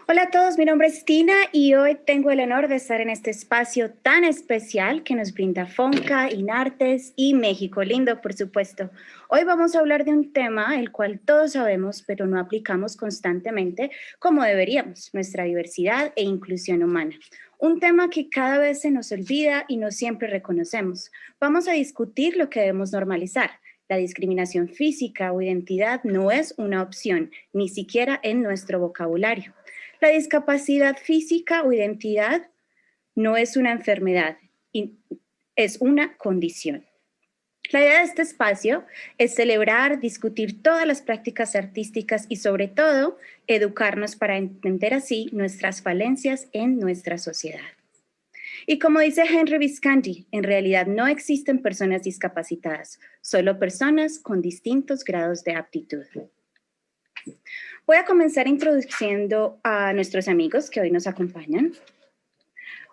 Hola a todos, mi nombre es Tina y hoy tengo el honor de estar en este espacio tan especial que nos brinda Fonca, Inartes y México Lindo, por supuesto. Hoy vamos a hablar de un tema el cual todos sabemos, pero no aplicamos constantemente como deberíamos, nuestra diversidad e inclusión humana. Un tema que cada vez se nos olvida y no siempre reconocemos. Vamos a discutir lo que debemos normalizar. La discriminación física o identidad no es una opción, ni siquiera en nuestro vocabulario. La discapacidad física o identidad no es una enfermedad, es una condición. La idea de este espacio es celebrar, discutir todas las prácticas artísticas y sobre todo educarnos para entender así nuestras falencias en nuestra sociedad. Y como dice Henry Visconti, en realidad no existen personas discapacitadas, solo personas con distintos grados de aptitud. Voy a comenzar introduciendo a nuestros amigos que hoy nos acompañan.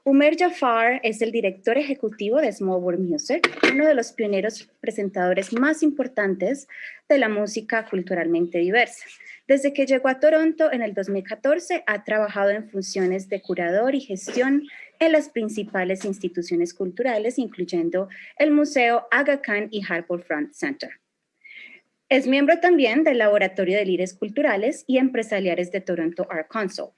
Umer Jafar es el director ejecutivo de Small World Music, uno de los pioneros presentadores más importantes de la música culturalmente diversa. Desde que llegó a Toronto en el 2014, ha trabajado en funciones de curador y gestión en las principales instituciones culturales, incluyendo el Museo Aga Khan y Harbour Front Center. Es miembro también del Laboratorio de Líderes Culturales y Empresariales de Toronto Art Council,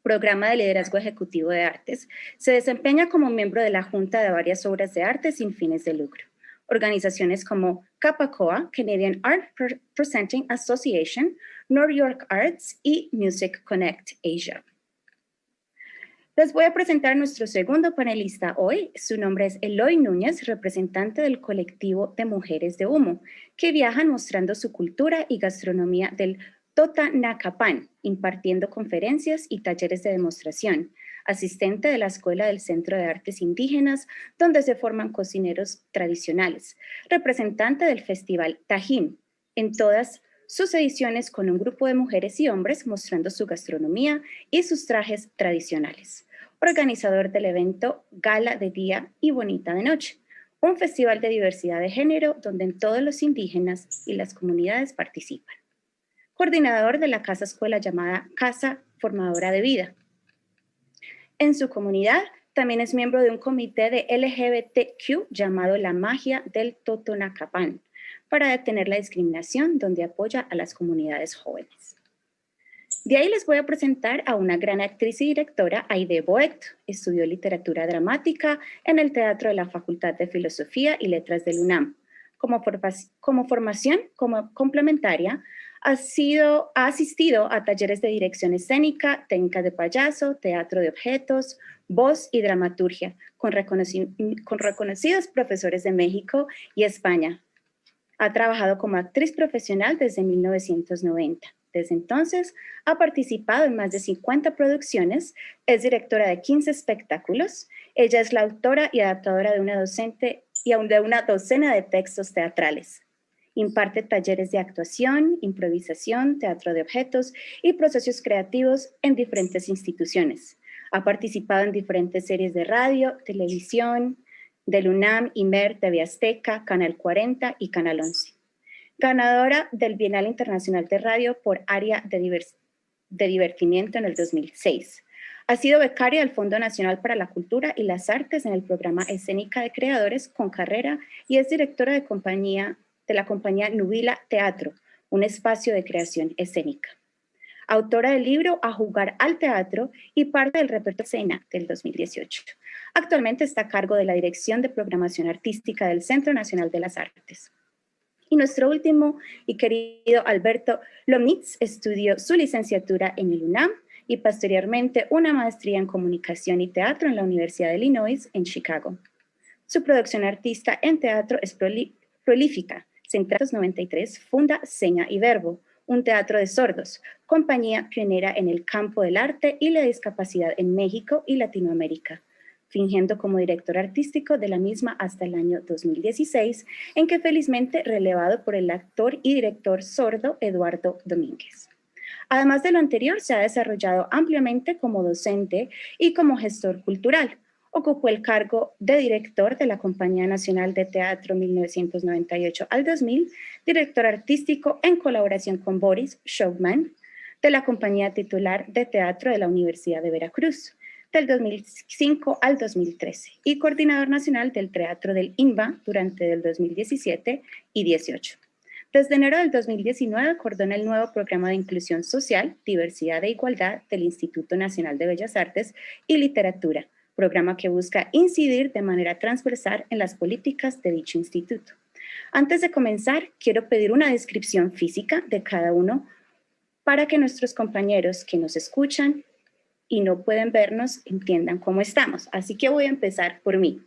programa de liderazgo ejecutivo de artes. Se desempeña como miembro de la Junta de varias obras de arte sin fines de lucro. Organizaciones como CAPACOA, Canadian Art Presenting Association, New York Arts y Music Connect Asia. Les voy a presentar a nuestro segundo panelista hoy. Su nombre es Eloy Núñez, representante del colectivo de Mujeres de Humo, que viajan mostrando su cultura y gastronomía del Totonacapan, impartiendo conferencias y talleres de demostración. Asistente de la Escuela del Centro de Artes Indígenas, donde se forman cocineros tradicionales. Representante del Festival Tajín, en todas sus ediciones con un grupo de mujeres y hombres mostrando su gastronomía y sus trajes tradicionales. Organizador del evento Gala de Día y Bonita de Noche, un festival de diversidad de género donde todos los indígenas y las comunidades participan. Coordinador de la casa escuela llamada Casa Formadora de Vida. En su comunidad también es miembro de un comité de LGBTQ llamado La Magia del Totonacapan, para detener la discriminación, donde apoya a las comunidades jóvenes. De ahí les voy a presentar a una gran actriz y directora, Aide Boect. Estudió literatura dramática en el Teatro de la Facultad de Filosofía y Letras del UNAM. Como formación complementaria, ha asistido a talleres de dirección escénica, técnica de payaso, teatro de objetos, voz y dramaturgia, con reconocidos profesores de México y España. Ha trabajado como actriz profesional desde 1990. Desde entonces, ha participado en más de 50 producciones, es directora de 15 espectáculos. Ella es la autora y adaptadora de una docena de textos teatrales. Imparte talleres de actuación, improvisación, teatro de objetos y procesos creativos en diferentes instituciones. Ha participado en diferentes series de radio, televisión, del UNAM, IMER, TV Azteca, Canal 40 y Canal 11. Ganadora del Bienal Internacional de Radio por Área de Divertimiento en el 2006. Ha sido becaria del Fondo Nacional para la Cultura y las Artes en el programa Escénica de Creadores con Carrera y es directora de la compañía Nubila Teatro, un espacio de creación escénica. Autora del libro A Jugar al Teatro y parte del repertorio Escena del 2018. Actualmente está a cargo de la Dirección de Programación Artística del Centro Nacional de las Artes. Y nuestro último y querido Alberto Lomnitz estudió su licenciatura en el UNAM y posteriormente una maestría en Comunicación y Teatro en la Universidad de Illinois en Chicago. Su producción artística en teatro es prolífica. En 1993 funda Seña y Verbo, un teatro de sordos, compañía pionera en el campo del arte y la discapacidad en México y Latinoamérica, fingiendo como director artístico de la misma hasta el año 2016, en que felizmente relevado por el actor y director sordo Eduardo Domínguez. Además de lo anterior, se ha desarrollado ampliamente como docente y como gestor cultural. Ocupó el cargo de director de la Compañía Nacional de Teatro 1998 al 2000, director artístico en colaboración con Boris Showman, de la compañía titular de teatro de la Universidad de Veracruz, del 2005 al 2013, y coordinador nacional del teatro del INBA durante el 2017 y 18. Desde enero del 2019 coordona el nuevo programa de inclusión social, diversidad e igualdad del Instituto Nacional de Bellas Artes y Literatura, programa que busca incidir de manera transversal en las políticas de dicho instituto. Antes de comenzar, quiero pedir una descripción física de cada uno para que nuestros compañeros que nos escuchan y no pueden vernos entiendan cómo estamos. Así que voy a empezar por mí.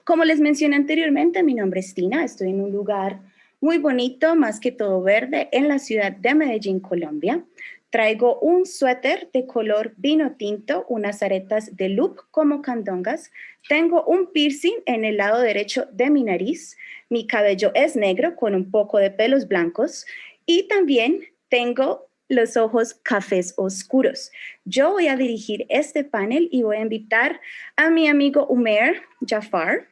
Como les mencioné anteriormente, mi nombre es Tina, estoy en un lugar muy bonito, más que todo verde, en la ciudad de Medellín, Colombia. Traigo un suéter de color vino tinto, unas aretas de loop como candongas. Tengo un piercing en el lado derecho de mi nariz. Mi cabello es negro con un poco de pelos blancos. Y también tengo los ojos cafés oscuros. Yo voy a dirigir este panel y voy a invitar a mi amigo Umer Jafar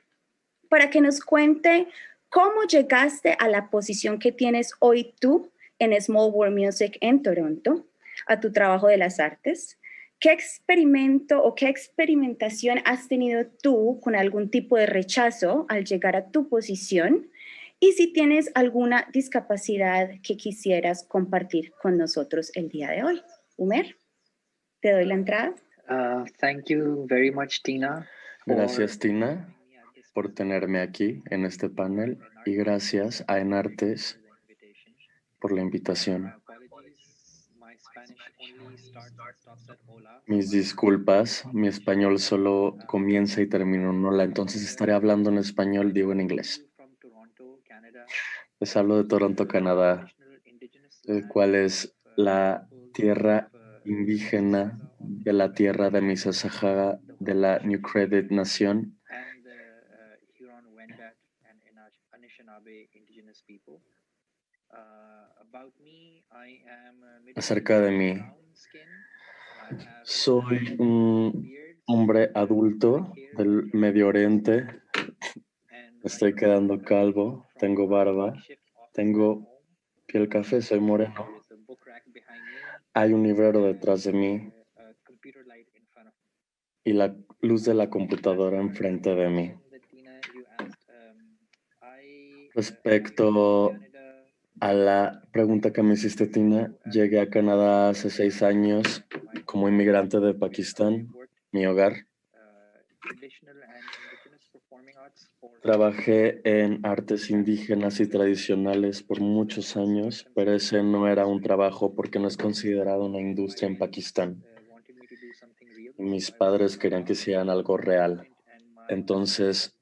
para que nos cuente cómo llegaste a la posición que tienes hoy tú en Small World Music en Toronto, a tu trabajo de las artes. ¿Qué experimento o qué experimentación has tenido tú con algún tipo de rechazo al llegar a tu posición? Y si tienes alguna discapacidad que quisieras compartir con nosotros el día de hoy. Umer, te doy la entrada. Thank you very much, Tina. Gracias, Tina, por tenerme aquí en este panel y gracias a Enartes por la invitación. Mis disculpas, mi español solo comienza y termina en hola, entonces estaré hablando en español, digo en inglés. Les hablo de Toronto, Canadá, el cual es la tierra indígena de la tierra de Mississauga de la New Credit Nación. Acerca de mí, soy un hombre adulto del Medio Oriente, estoy quedando calvo, tengo barba, tengo piel café, soy moreno. Hay un librero detrás de mí y la luz de la computadora enfrente de mí. Respecto a la pregunta que me hiciste, Tina, llegué a Canadá hace 6 años como inmigrante de Pakistán, mi hogar. Trabajé en artes indígenas y tradicionales por muchos años, pero ese no era un trabajo porque no es considerado una industria en Pakistán. Y mis padres querían que hicieran algo real. Entonces,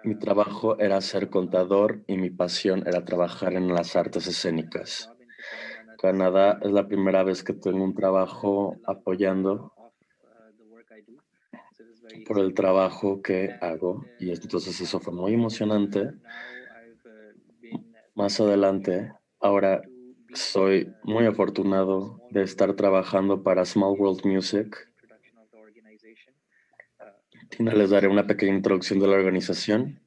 mi trabajo era ser contador y mi pasión era trabajar en las artes escénicas. Canadá es la primera vez que tengo un trabajo apoyando por el trabajo que hago y entonces eso fue muy emocionante. Más adelante, ahora soy muy afortunado de estar trabajando para Small World Music. Tina, les daré una pequeña introducción de la organización.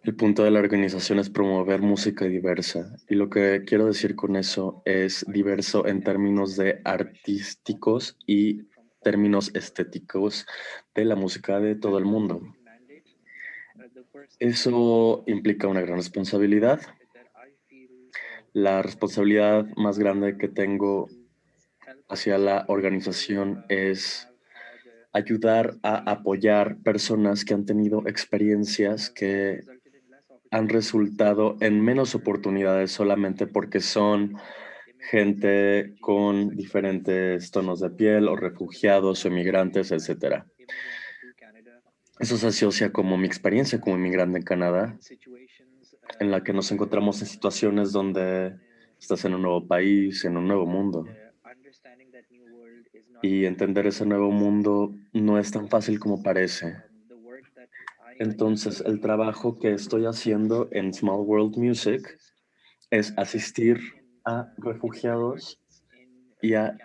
El punto de la organización es promover música diversa y lo que quiero decir con eso es diverso en términos de artísticos y términos estéticos de la música de todo el mundo. Eso implica una gran responsabilidad. La responsabilidad más grande que tengo hacia la organización es ayudar a apoyar personas que han tenido experiencias que han resultado en menos oportunidades solamente porque son gente con diferentes tonos de piel o refugiados o inmigrantes, etc. Eso se asocia como mi experiencia como inmigrante en Canadá, en la que nos encontramos en situaciones donde estás en un nuevo país, en un nuevo mundo. Y entender ese nuevo mundo no es tan fácil como parece. Entonces, el trabajo que estoy haciendo en Small World Music es asistir a refugiados y a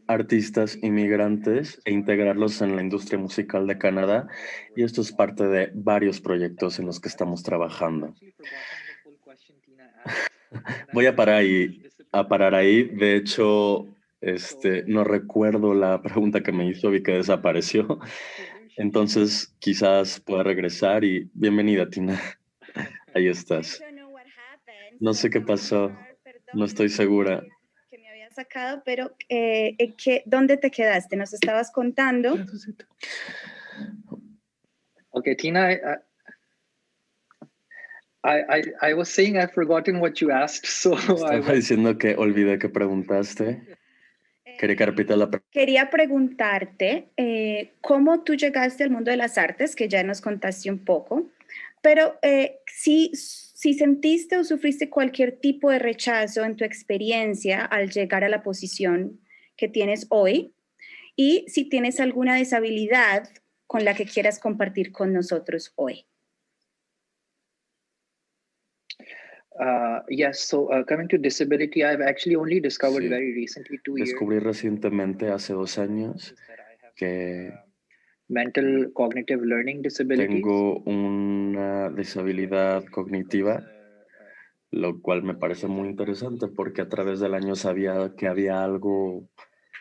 artistas inmigrantes e integrarlos en la industria musical de Canadá. Y esto es parte de varios proyectos en los que estamos trabajando. Voy a parar ahí. De hecho, no recuerdo la pregunta que me hizo, vi que desapareció. Entonces, quizás pueda regresar y bienvenida, Tina. Ahí I estás. don't know what happened, No so sé qué I'm not pasó. sure. No Perdón, estoy segura. que me había sacado, pero ¿dónde te quedaste? Nos estabas contando. Okay, Tina, I was saying I've forgotten what you asked, so Estaba diciendo que olvidé que preguntaste. Quería que repita la pregunta. Quería preguntarte cómo tú llegaste al mundo de las artes, que ya nos contaste un poco, pero si sentiste o sufriste cualquier tipo de rechazo en tu experiencia al llegar a la posición que tienes hoy y si tienes alguna deshabilidad con la que quieras compartir con nosotros hoy. yes, so coming to disability, I've actually only discovered Sí. very recently, 2 years. Descubrí recientemente, hace 2 años, que mental cognitive learning disabilities. tengo una disabilidad cognitiva, lo cual me parece muy interesante porque a través del año sabía que había algo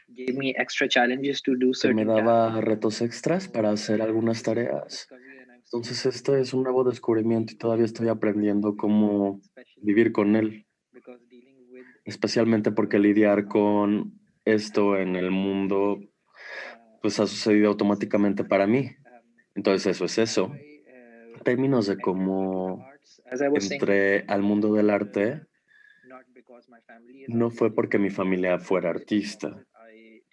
Gave me extra challenges to do que me certain daba retos extras para hacer algunas tareas. Entonces, este es un nuevo descubrimiento y todavía estoy aprendiendo cómo vivir con él, especialmente porque lidiar con esto en el mundo pues ha sucedido automáticamente para mí. Entonces eso es eso. En términos de cómo entré al mundo del arte, no fue porque mi familia fuera artista.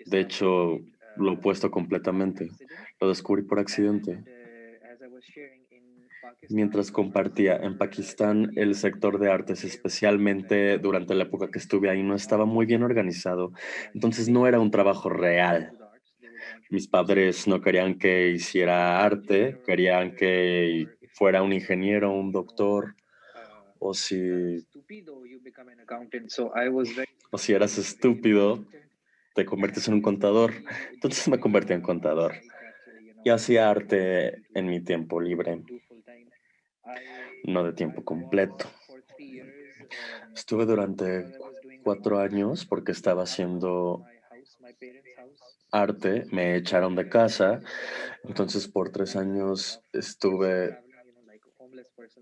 De hecho, lo opuesto completamente. Lo descubrí por accidente. Mientras compartía en Pakistán, el sector de artes, especialmente durante la época que estuve ahí, no estaba muy bien organizado. Entonces no era un trabajo real. Mis padres no querían que hiciera arte, querían que fuera un ingeniero, un doctor, o si eras estúpido, te conviertes en un contador. Entonces me convertí en contador y hacía arte en mi tiempo libre, no de tiempo completo. Estuve durante 4 años porque estaba haciendo arte, me echaron de casa, entonces por 3 años estuve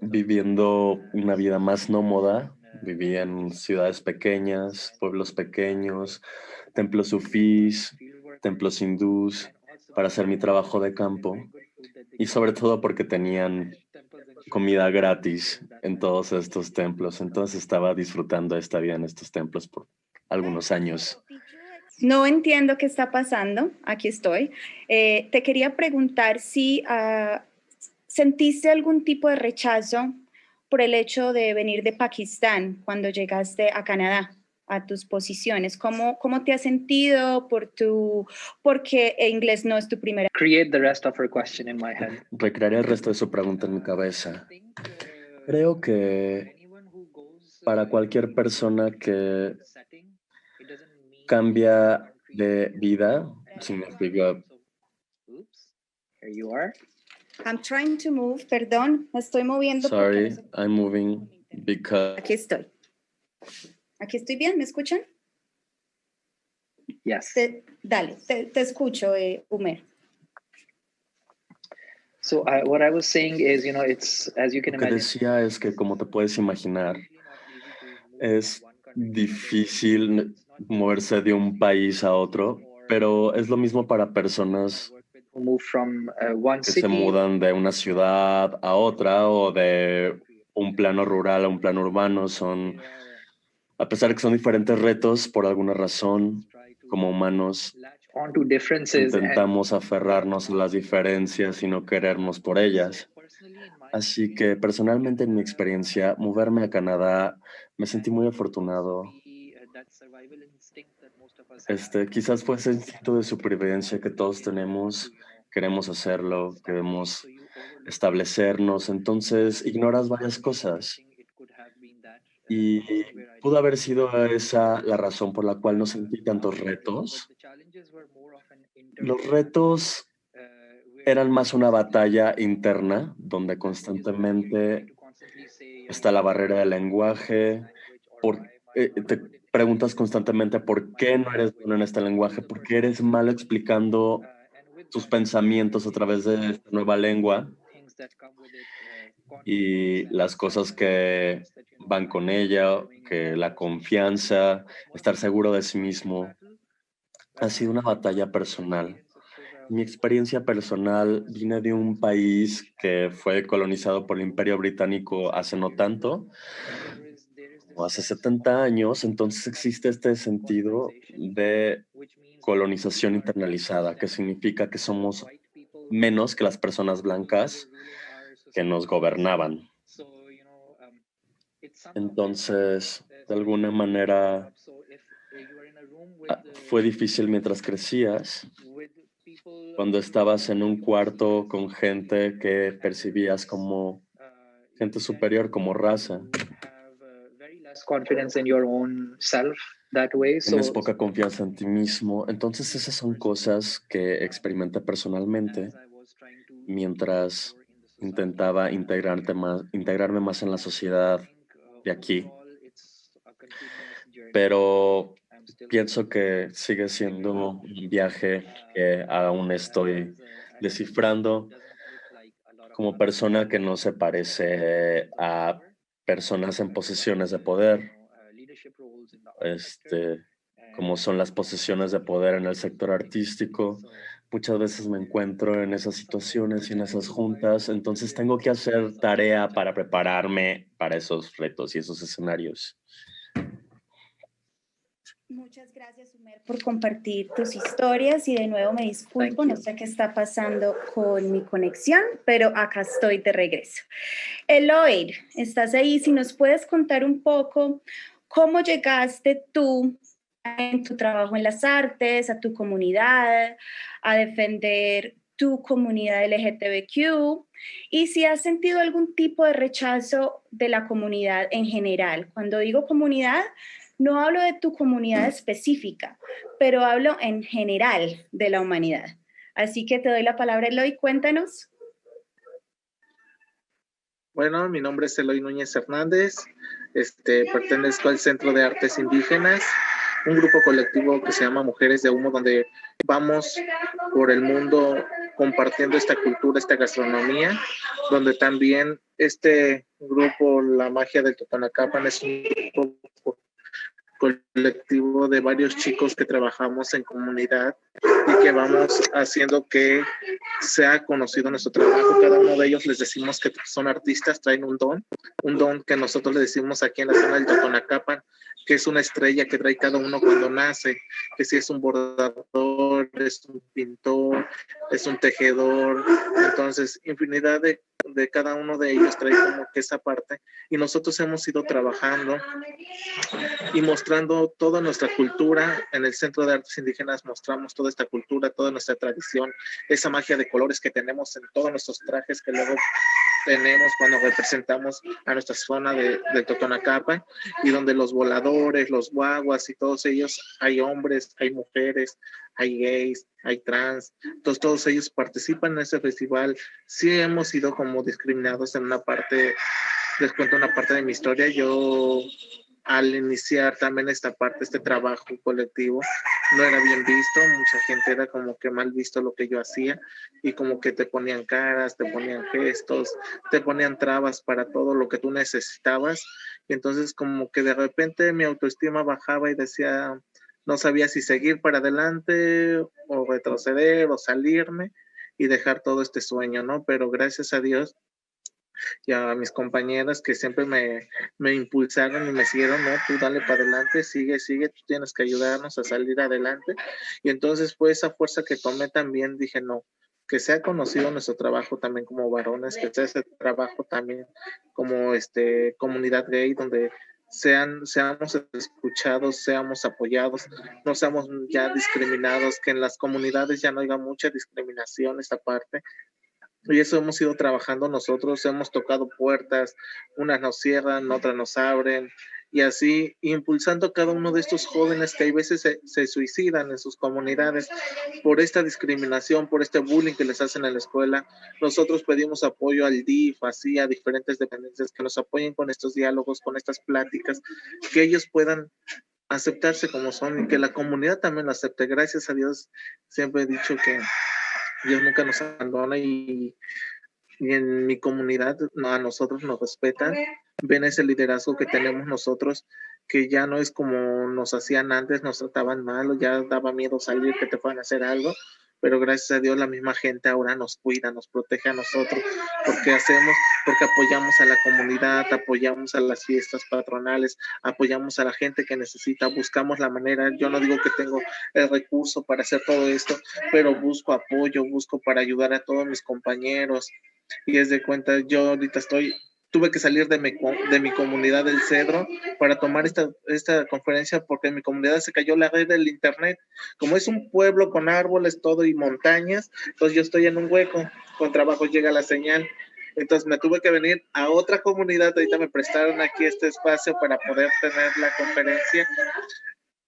viviendo una vida más nómada. Vivía en ciudades pequeñas, pueblos pequeños, templos sufís, templos hindús, para hacer mi trabajo de campo. Y sobre todo porque tenían comida gratis en todos estos templos. Entonces estaba disfrutando esta vida en estos templos por algunos años. No entiendo qué está pasando. Aquí estoy. Te quería preguntar si sentiste algún tipo de rechazo por el hecho de venir de Pakistán cuando llegaste a Canadá, a tus posiciones. ¿Cómo te has sentido porque inglés no es tu primera? Create the rest of her question in my head. Recrearé el resto de su pregunta en mi cabeza. Creo que para cualquier persona que cambia de vida, significa... Here you are. I'm trying to move, perdón, me estoy moviendo. Sorry, porque no sé. I'm moving because... Aquí estoy. Aquí estoy bien, ¿me escuchan? Yes. Dale, te escucho, Umer. So what I was saying is, it's, as you can Lo que imagine, decía es que, como te puedes imaginar, es difícil moverse de un país a otro, pero es lo mismo para personas move from one que se city. mudan de una ciudad a otra o de un plano rural a un plano urbano. A pesar de que son diferentes retos, por alguna razón, como humanos, onto differences. intentamos aferrarnos a las diferencias y no querernos por ellas. Así que personalmente en mi experiencia, moverme a Canadá, me sentí muy afortunado. Quizás fue ese instinto de supervivencia que todos tenemos, queremos hacerlo, queremos establecernos, entonces ignoras varias cosas. Y pudo haber sido esa la razón por la cual no sentí tantos retos. Los retos eran más una batalla interna, donde constantemente está la barrera del lenguaje, te preguntas constantemente por qué no eres bueno en este lenguaje, por qué eres malo explicando tus pensamientos a través de esta nueva lengua y las cosas que van con ella, que la confianza, estar seguro de sí mismo. Ha sido una batalla personal. Mi experiencia personal viene de un país que fue colonizado por el Imperio Británico hace no tanto, como hace 70 años, entonces existe este sentido de colonización internalizada, que significa que somos menos que las personas blancas que nos gobernaban. Entonces, de alguna manera, fue difícil mientras crecías, cuando estabas en un cuarto con gente que percibías como gente superior, como raza. Confidence in your own self that way. Tienes poca confianza en ti mismo. Entonces, esas son cosas que experimenté personalmente mientras intentaba integrarme más en la sociedad de aquí. Pero pienso que sigue siendo un viaje que aún estoy descifrando como persona que no se parece a personas en posiciones de poder, como son las posiciones de poder en el sector artístico. Muchas veces me encuentro en esas situaciones y en esas juntas, entonces tengo que hacer tarea para prepararme para esos retos y esos escenarios. Muchas gracias, Umer, por compartir tus historias y de nuevo me disculpo, no sé qué está pasando con mi conexión, pero acá estoy de regreso. Eloy, ¿estás ahí? Si nos puedes contar un poco cómo llegaste tú en tu trabajo en las artes, a tu comunidad, a defender tu comunidad LGTBQ y si has sentido algún tipo de rechazo de la comunidad en general. Cuando digo comunidad, no hablo de tu comunidad específica, pero hablo en general de la humanidad. Así que te doy la palabra, Eloy, cuéntanos. Bueno, mi nombre es Eloy Núñez Hernández, pertenezco al Centro de Artes Indígenas, un grupo colectivo que se llama Mujeres de Humo, donde vamos por el mundo compartiendo esta cultura, esta gastronomía, donde también este grupo, La Magia del Totonacapan, es un grupo colectivo de varios chicos que trabajamos en comunidad y que vamos haciendo que sea conocido nuestro trabajo. Cada uno de ellos les decimos que son artistas, traen un don que nosotros le decimos aquí en la zona del Totonacapan, que es una estrella que trae cada uno cuando nace, que si es un bordador, es un pintor, es un tejedor, entonces infinidad de cada uno de ellos trae como que esa parte y nosotros hemos ido trabajando y mostrando toda nuestra cultura. En el Centro de Artes Indígenas mostramos toda esta cultura, toda nuestra tradición, esa magia de colores que tenemos en todos nuestros trajes que luego tenemos cuando representamos a nuestra zona de Totonacapan y donde los voladores, los guaguas y todos ellos, hay hombres, hay mujeres, hay gays, hay trans, entonces todos ellos participan en ese festival. Sí hemos sido como discriminados en una parte, les cuento una parte de mi historia. Yo al iniciar también esta parte, este trabajo colectivo, no era bien visto, mucha gente era como que mal visto lo que yo hacía y como que te ponían caras, te ponían gestos, te ponían trabas para todo lo que tú necesitabas y entonces como que de repente mi autoestima bajaba y decía, no sabía si seguir para adelante o retroceder o salirme y dejar todo este sueño, ¿no? Pero gracias a Dios y a mis compañeras que siempre me impulsaron y me siguieron, no, tú dale para adelante, sigue, tú tienes que ayudarnos a salir adelante. Y entonces fue esa fuerza que tomé también, dije, no, que sea conocido nuestro trabajo también como varones, que sea ese trabajo también como comunidad gay, donde seamos escuchados, seamos apoyados, no seamos ya discriminados, que en las comunidades ya no haya mucha discriminación esta parte. Y eso hemos ido trabajando nosotros, hemos tocado puertas, unas nos cierran, otras nos abren, y así impulsando a cada uno de estos jóvenes que a veces se suicidan en sus comunidades por esta discriminación, por este bullying que les hacen en la escuela. Nosotros pedimos apoyo al DIF, así a diferentes dependencias que nos apoyen con estos diálogos, con estas pláticas, que ellos puedan aceptarse como son y que la comunidad también lo acepte. Gracias a Dios, siempre he dicho que Dios nunca nos abandona y en mi comunidad a nosotros nos respetan, ven ese liderazgo que tenemos nosotros, que ya no es como nos hacían antes, nos trataban mal, o ya daba miedo salir, que te puedan hacer algo, pero gracias a Dios la misma gente ahora nos cuida, nos protege a nosotros, porque apoyamos a la comunidad, apoyamos a las fiestas patronales, apoyamos a la gente que necesita, buscamos la manera. Yo no digo que tengo el recurso para hacer todo esto, pero busco apoyo, busco para ayudar a todos mis compañeros. Y es de cuenta, yo ahorita tuve que salir de mi comunidad del Cedro para tomar esta conferencia, porque en mi comunidad se cayó la red del internet. Como es un pueblo con árboles, todo y montañas, entonces yo estoy en un hueco, con trabajo llega la señal. Entonces me tuve que venir a otra comunidad, ahorita me prestaron aquí este espacio para poder tener la conferencia.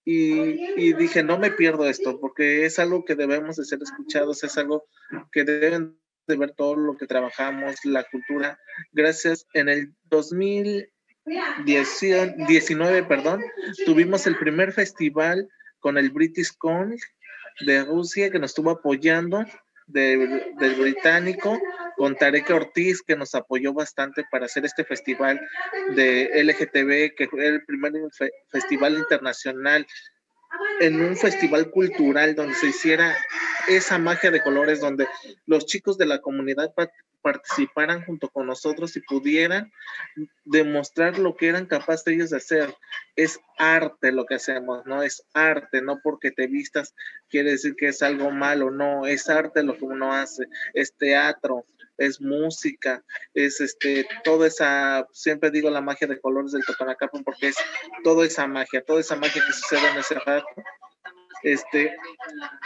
Y dije, no me pierdo esto, porque es algo que debemos de ser escuchados, es algo que deben de ver todo lo que trabajamos, la cultura. Gracias, en el 2019, tuvimos el primer festival con el British Council de Rusia, que nos estuvo apoyando, del británico, con Tarek Ortiz, que nos apoyó bastante para hacer este festival de LGTB, que fue el primer festival internacional, en un festival cultural donde se hiciera esa magia de colores, donde los chicos de la comunidad participaran junto con nosotros y pudieran demostrar lo que eran capaces ellos de hacer. Es arte lo que hacemos, ¿no? Es arte, no porque te vistas quiere decir que es algo malo, no, es arte lo que uno hace, es teatro, es música, es toda esa, siempre digo la magia de colores del Totonacapan, porque es toda esa magia que sucede en ese rato.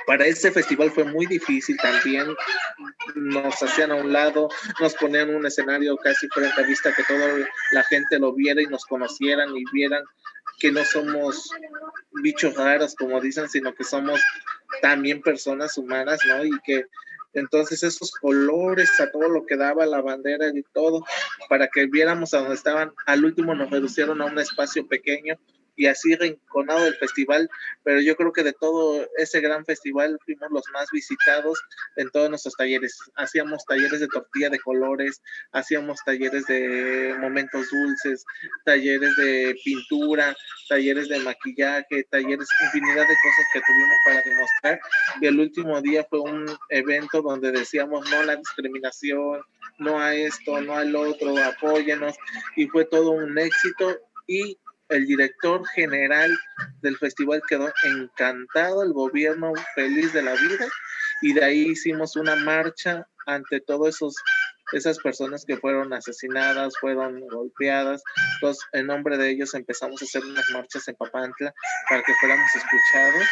Para ese festival fue muy difícil también, nos hacían a un lado, nos ponían un escenario casi frente a vista, que toda la gente lo viera y nos conocieran y vieran que no somos bichos raros como dicen, sino que somos también personas humanas, ¿no? Y que entonces esos colores, a todo lo que daba la bandera y todo, para que viéramos a donde estaban, al último nos reducieron a un espacio pequeño y así rinconado el festival, pero yo creo que de todo ese gran festival fuimos los más visitados en todos nuestros talleres. Hacíamos talleres de tortilla de colores, hacíamos talleres de momentos dulces, talleres de pintura, talleres de maquillaje, talleres, infinidad de cosas que tuvimos para demostrar. Y el último día fue un evento donde decíamos no a la discriminación, no a esto, no al otro, apóyenos, y fue todo un éxito. Y el director general del festival quedó encantado, el gobierno feliz de la vida, y de ahí hicimos una marcha ante todas esas personas que fueron asesinadas, fueron golpeadas. Entonces, en nombre de ellos empezamos a hacer unas marchas en Papantla para que fuéramos escuchados.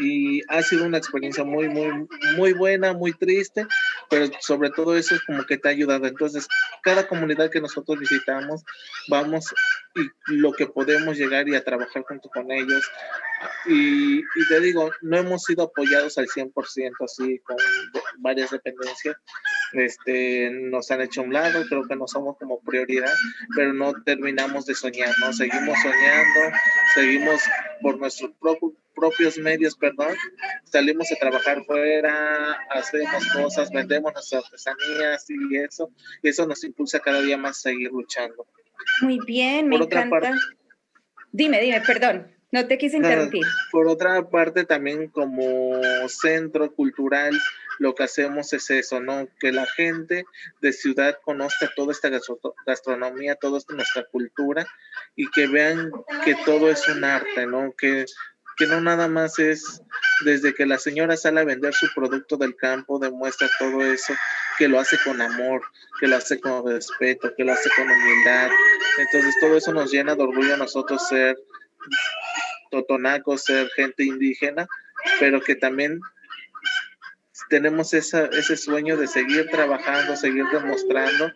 Y ha sido una experiencia muy, muy, muy buena, muy triste, pero sobre todo eso es como que te ha ayudado. Entonces, cada comunidad que nosotros visitamos, vamos y lo que podemos llegar y a trabajar junto con ellos. Y te digo, no hemos sido apoyados al 100%, así con varias dependencias. Nos han hecho a un lado, creo que no somos como prioridad, pero no terminamos de soñar, ¿no? Seguimos soñando, seguimos por nuestros propios medios, salimos a trabajar fuera, hacemos cosas, vendemos nuestras artesanías y eso nos impulsa cada día más a seguir luchando. Muy bien, me encanta. Dime, perdón, no te quise interrumpir. Por otra parte, también como centro cultural, lo que hacemos es eso, ¿no? Que la gente de ciudad conozca toda esta gastronomía, toda nuestra cultura, y que vean que todo es un arte, ¿no? Que no nada más es desde que la señora sale a vender su producto del campo, demuestra todo eso, que lo hace con amor, que lo hace con respeto, que lo hace con humildad. Entonces todo eso nos llena de orgullo a nosotros ser totonacos, ser gente indígena, pero que también tenemos ese sueño de seguir trabajando, seguir demostrando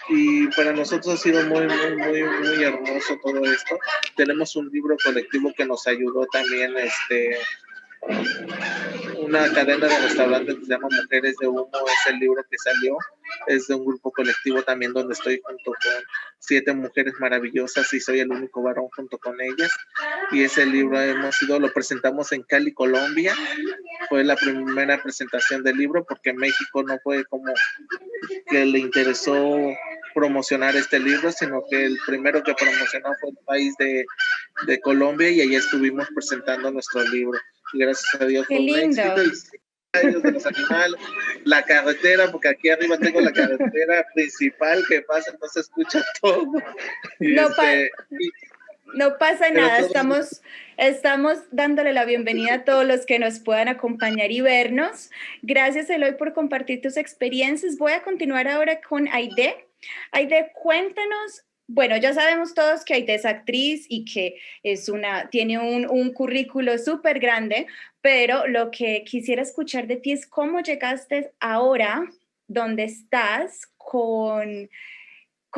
Y para nosotros ha sido muy hermoso todo esto. Tenemos un libro colectivo que nos ayudó también, una cadena de restaurantes que se llama Mujeres de Humo, es el libro que salió, es de un grupo colectivo también donde estoy junto con 7 mujeres maravillosas y soy el único varón junto con ellas, y ese libro lo presentamos en Cali, Colombia. Fue la primera presentación del libro porque en México no fue como que le interesó promocionar este libro, sino que el primero que promocionó fue el país de Colombia, y ahí estuvimos presentando nuestro libro. Y gracias a Dios Qué fue un lindo. éxito. Y de los animales, la carretera, porque aquí arriba tengo la carretera principal que pasa, entonces escucha todo. Y No pasa pero nada, todo- estamos dándole la bienvenida a todos los que nos puedan acompañar y vernos. Gracias, Eloy, por compartir tus experiencias. Voy a continuar ahora con Aide. Aide, cuéntanos. Bueno, ya sabemos todos que Aide es actriz y que tiene un currículo súper grande, pero lo que quisiera escuchar de ti es cómo llegaste ahora donde estás con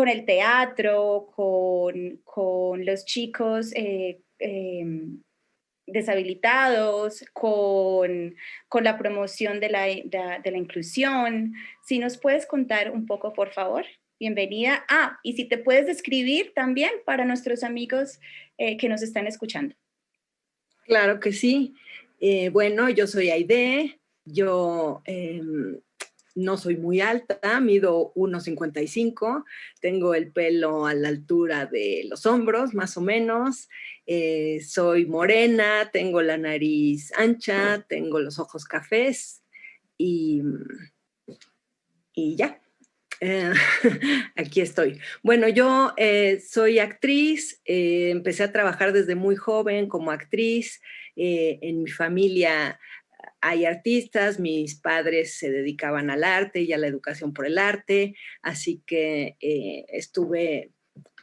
el teatro, con los chicos deshabilitados, con la promoción de la inclusión. Si nos puedes contar un poco, por favor. Bienvenida. Y si te puedes describir también para nuestros amigos que nos están escuchando. Claro que sí. Bueno, yo soy Aide. Yo no soy muy alta, mido 1,55, tengo el pelo a la altura de los hombros, más o menos. Soy morena, tengo la nariz ancha, tengo los ojos cafés y ya. Aquí estoy. Bueno, yo soy actriz, empecé a trabajar desde muy joven como actriz. En mi familia hay artistas, mis padres se dedicaban al arte y a la educación por el arte, así que estuve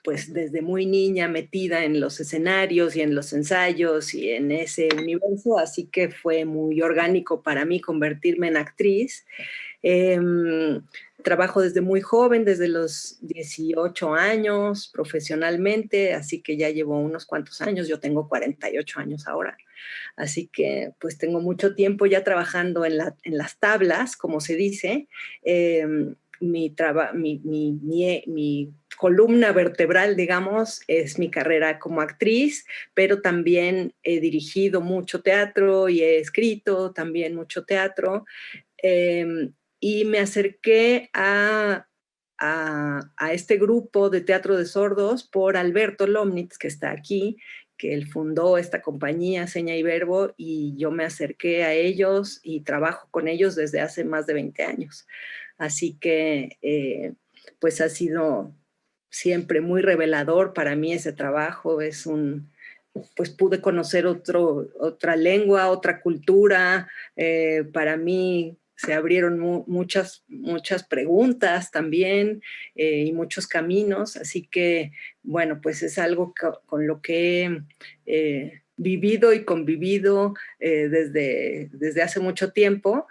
pues desde muy niña metida en los escenarios y en los ensayos y en ese universo, así que fue muy orgánico para mí convertirme en actriz. Trabajo desde muy joven, desde los 18 años profesionalmente, así que ya llevo unos cuantos años, yo tengo 48 años ahora, así que pues tengo mucho tiempo ya trabajando en las tablas, como se dice. Mi columna vertebral, digamos, es mi carrera como actriz, pero también he dirigido mucho teatro y he escrito también mucho teatro. Y me acerqué a este grupo de teatro de sordos por Alberto Lomnitz, que está aquí, que él fundó esta compañía, Seña y Verbo, y yo me acerqué a ellos y trabajo con ellos desde hace más de 20 años. Así que, pues ha sido siempre muy revelador para mí ese trabajo. Pues pude conocer otra lengua, otra cultura. Para mí se abrieron muchas preguntas también y muchos caminos, así que bueno, pues es algo con lo que he vivido y convivido desde hace mucho tiempo.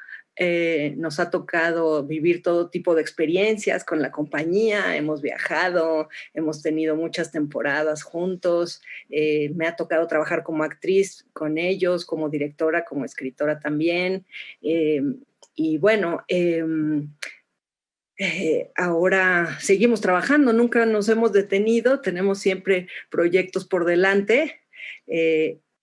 Nos ha tocado vivir todo tipo de experiencias con la compañía, hemos viajado, hemos tenido muchas temporadas juntos, me ha tocado trabajar como actriz con ellos, como directora, como escritora también. Y bueno, ahora seguimos trabajando, nunca nos hemos detenido, tenemos siempre proyectos por delante.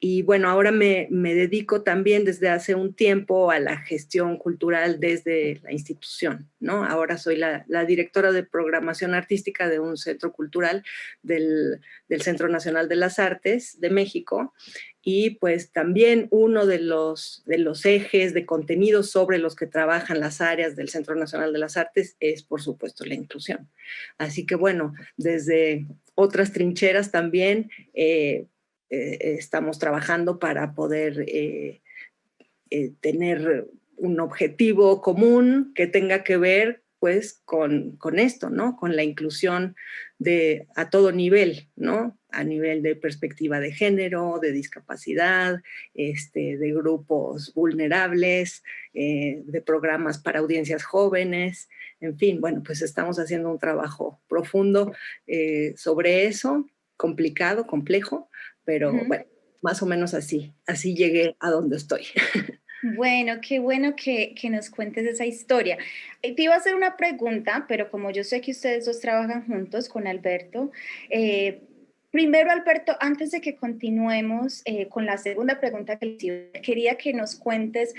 Y bueno, ahora me dedico también desde hace un tiempo a la gestión cultural desde la institución, ¿no? Ahora soy la directora de programación artística de un centro cultural del Centro Nacional de las Artes de México, y pues también uno de los ejes de contenido sobre los que trabajan las áreas del Centro Nacional de las Artes es, por supuesto, la inclusión. Así que bueno, desde otras trincheras también estamos trabajando para poder tener un objetivo común que tenga que ver pues con esto, ¿no? Con la inclusión a todo nivel, ¿no? A nivel de perspectiva de género, de discapacidad, de grupos vulnerables, de programas para audiencias jóvenes. En fin, bueno, pues estamos haciendo un trabajo profundo sobre eso, complicado, complejo, pero bueno, más o menos así llegué a donde estoy. Bueno, qué bueno que nos cuentes esa historia. Te iba a hacer una pregunta, pero como yo sé que ustedes dos trabajan juntos con Alberto, primero, Alberto, antes de que continuemos con la segunda pregunta que les hice, quería que nos cuentes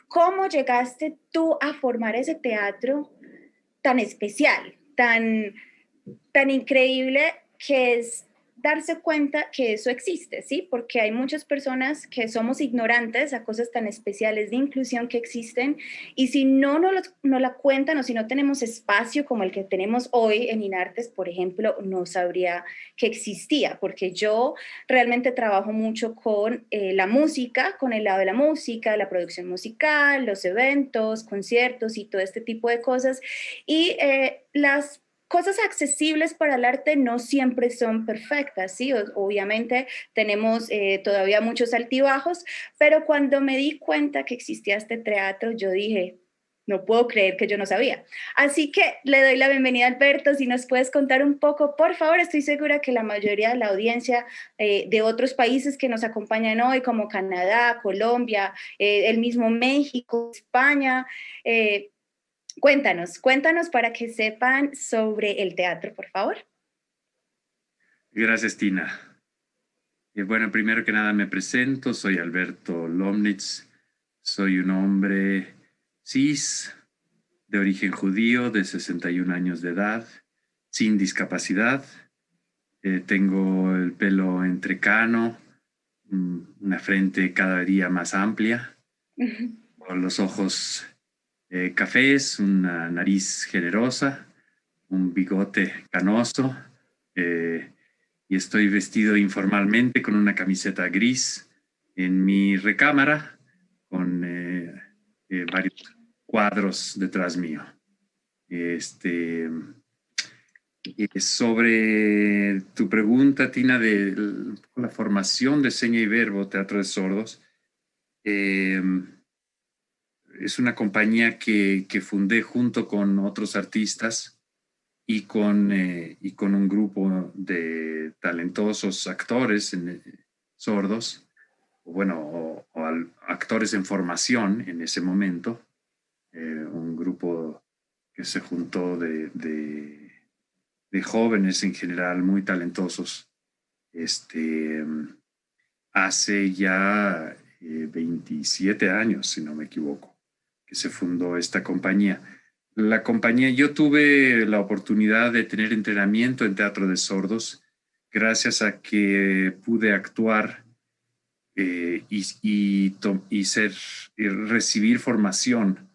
cómo llegaste tú a formar ese teatro tan especial, tan increíble, que es darse cuenta que eso existe, ¿sí? Porque hay muchas personas que somos ignorantes a cosas tan especiales de inclusión que existen, y si no la cuentan, o si no tenemos espacio como el que tenemos hoy en Inartes, por ejemplo, no sabría que existía, porque yo realmente trabajo mucho con la música, con el lado de la música, la producción musical, los eventos, conciertos y todo este tipo de cosas, y las cosas accesibles para el arte no siempre son perfectas, ¿sí? Obviamente tenemos todavía muchos altibajos, pero cuando me di cuenta que existía este teatro, yo dije, no puedo creer que yo no sabía. Así que le doy la bienvenida a Alberto. Si nos puedes contar un poco, por favor. Estoy segura que la mayoría de la audiencia de otros países que nos acompañan hoy, como Canadá, Colombia, el mismo México, España, cuéntanos para que sepan sobre el teatro, por favor. Gracias, Tina. Bueno, primero que nada me presento, soy Alberto Lomnitz, soy un hombre cis, de origen judío, de 61 años de edad, sin discapacidad. Tengo el pelo entrecano, una frente cada día más amplia, con los ojos cafés, una nariz generosa, un bigote canoso, y estoy vestido informalmente con una camiseta gris en mi recámara, con varios cuadros detrás mío. Sobre tu pregunta, Tina, de la formación de Seña y Verbo, Teatro de Sordos, es una compañía que fundé junto con otros artistas y con un grupo de talentosos actores sordos, o actores en formación en ese momento, un grupo que se juntó de jóvenes en general muy talentosos, hace ya 27 años, si no me equivoco, que se fundó esta compañía. La compañía, yo tuve la oportunidad de tener entrenamiento en teatro de sordos gracias a que pude actuar recibir formación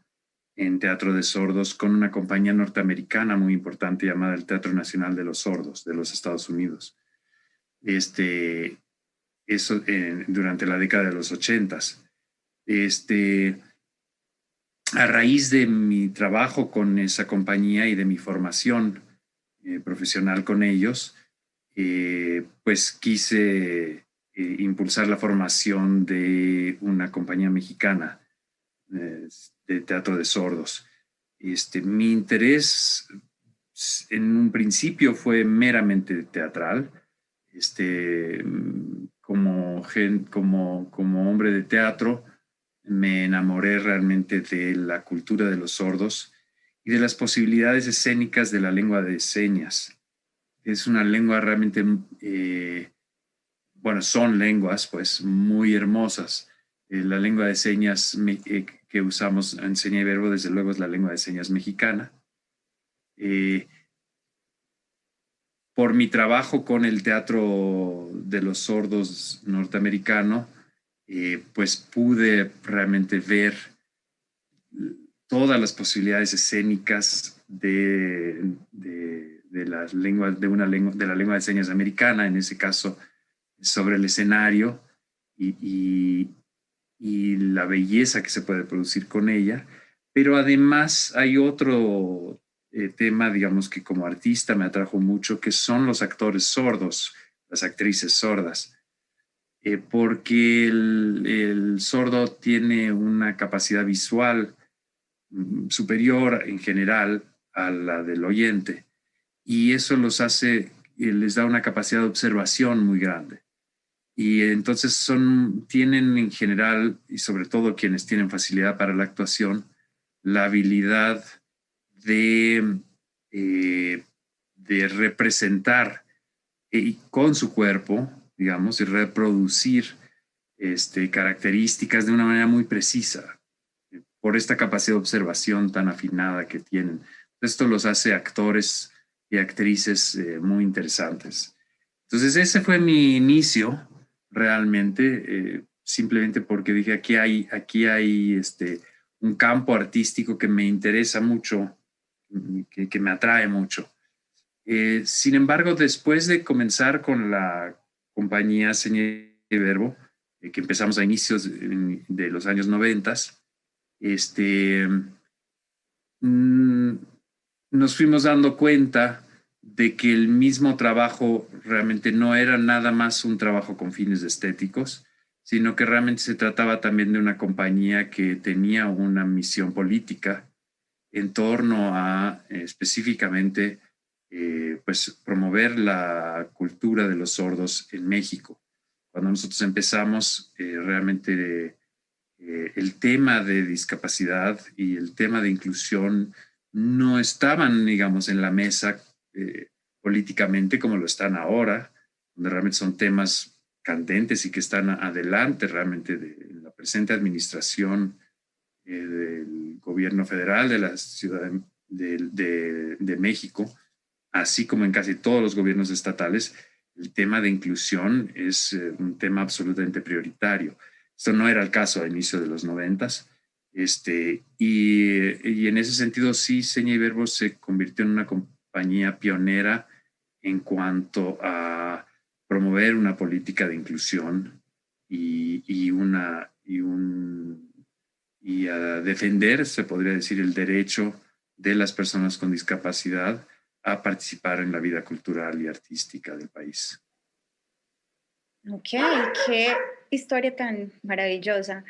en teatro de sordos con una compañía norteamericana muy importante llamada el Teatro Nacional de los Sordos de los Estados Unidos. Eso durante la década de los 80s. A raíz de mi trabajo con esa compañía y de mi formación profesional con ellos, pues quise impulsar la formación de una compañía mexicana de teatro de sordos. Mi interés en un principio fue meramente teatral. Como hombre de teatro, me enamoré realmente de la cultura de los sordos y de las posibilidades escénicas de la lengua de señas. Es una lengua realmente, son lenguas pues muy hermosas. La lengua de señas que usamos en Seña y Verbo, desde luego, es la lengua de señas mexicana. Por mi trabajo con el teatro de los sordos norteamericano, pues pude realmente ver todas las posibilidades escénicas de la lengua de señas americana, en ese caso sobre el escenario, y la belleza que se puede producir con ella. Pero además hay otro tema, digamos, que como artista me atrajo mucho, que son los actores sordos, las actrices sordas, porque el sordo tiene una capacidad visual superior en general a la del oyente. Y eso los hace, les da una capacidad de observación muy grande. Y entonces tienen en general, y sobre todo quienes tienen facilidad para la actuación, la habilidad de representar con su cuerpo, digamos, y reproducir características de una manera muy precisa, por esta capacidad de observación tan afinada que tienen. Esto los hace actores y actrices muy interesantes. Entonces ese fue mi inicio realmente, simplemente porque dije aquí hay un campo artístico que me interesa mucho, que me atrae mucho. Sin embargo, después de comenzar con la compañía Seña y Verbo, que empezamos a inicios de los años 90, nos fuimos dando cuenta de que el mismo trabajo realmente no era nada más un trabajo con fines estéticos, sino que realmente se trataba también de una compañía que tenía una misión política en torno a específicamente pues promover la cultura de los sordos en México. Cuando nosotros empezamos, realmente el tema de discapacidad y el tema de inclusión no estaban, digamos, en la mesa políticamente como lo están ahora, donde realmente son temas candentes y que están adelante realmente de la presente administración del gobierno federal de la Ciudad de México, así como en casi todos los gobiernos estatales. El tema de inclusión es un tema absolutamente prioritario. Esto no era el caso a inicio de los 90s. Y en ese sentido, sí, Seña y Verbo se convirtió en una compañía pionera en cuanto a promover una política de inclusión y a defender, se podría decir, el derecho de las personas con discapacidad a participar en la vida cultural y artística del país. Ok, qué historia tan maravillosa.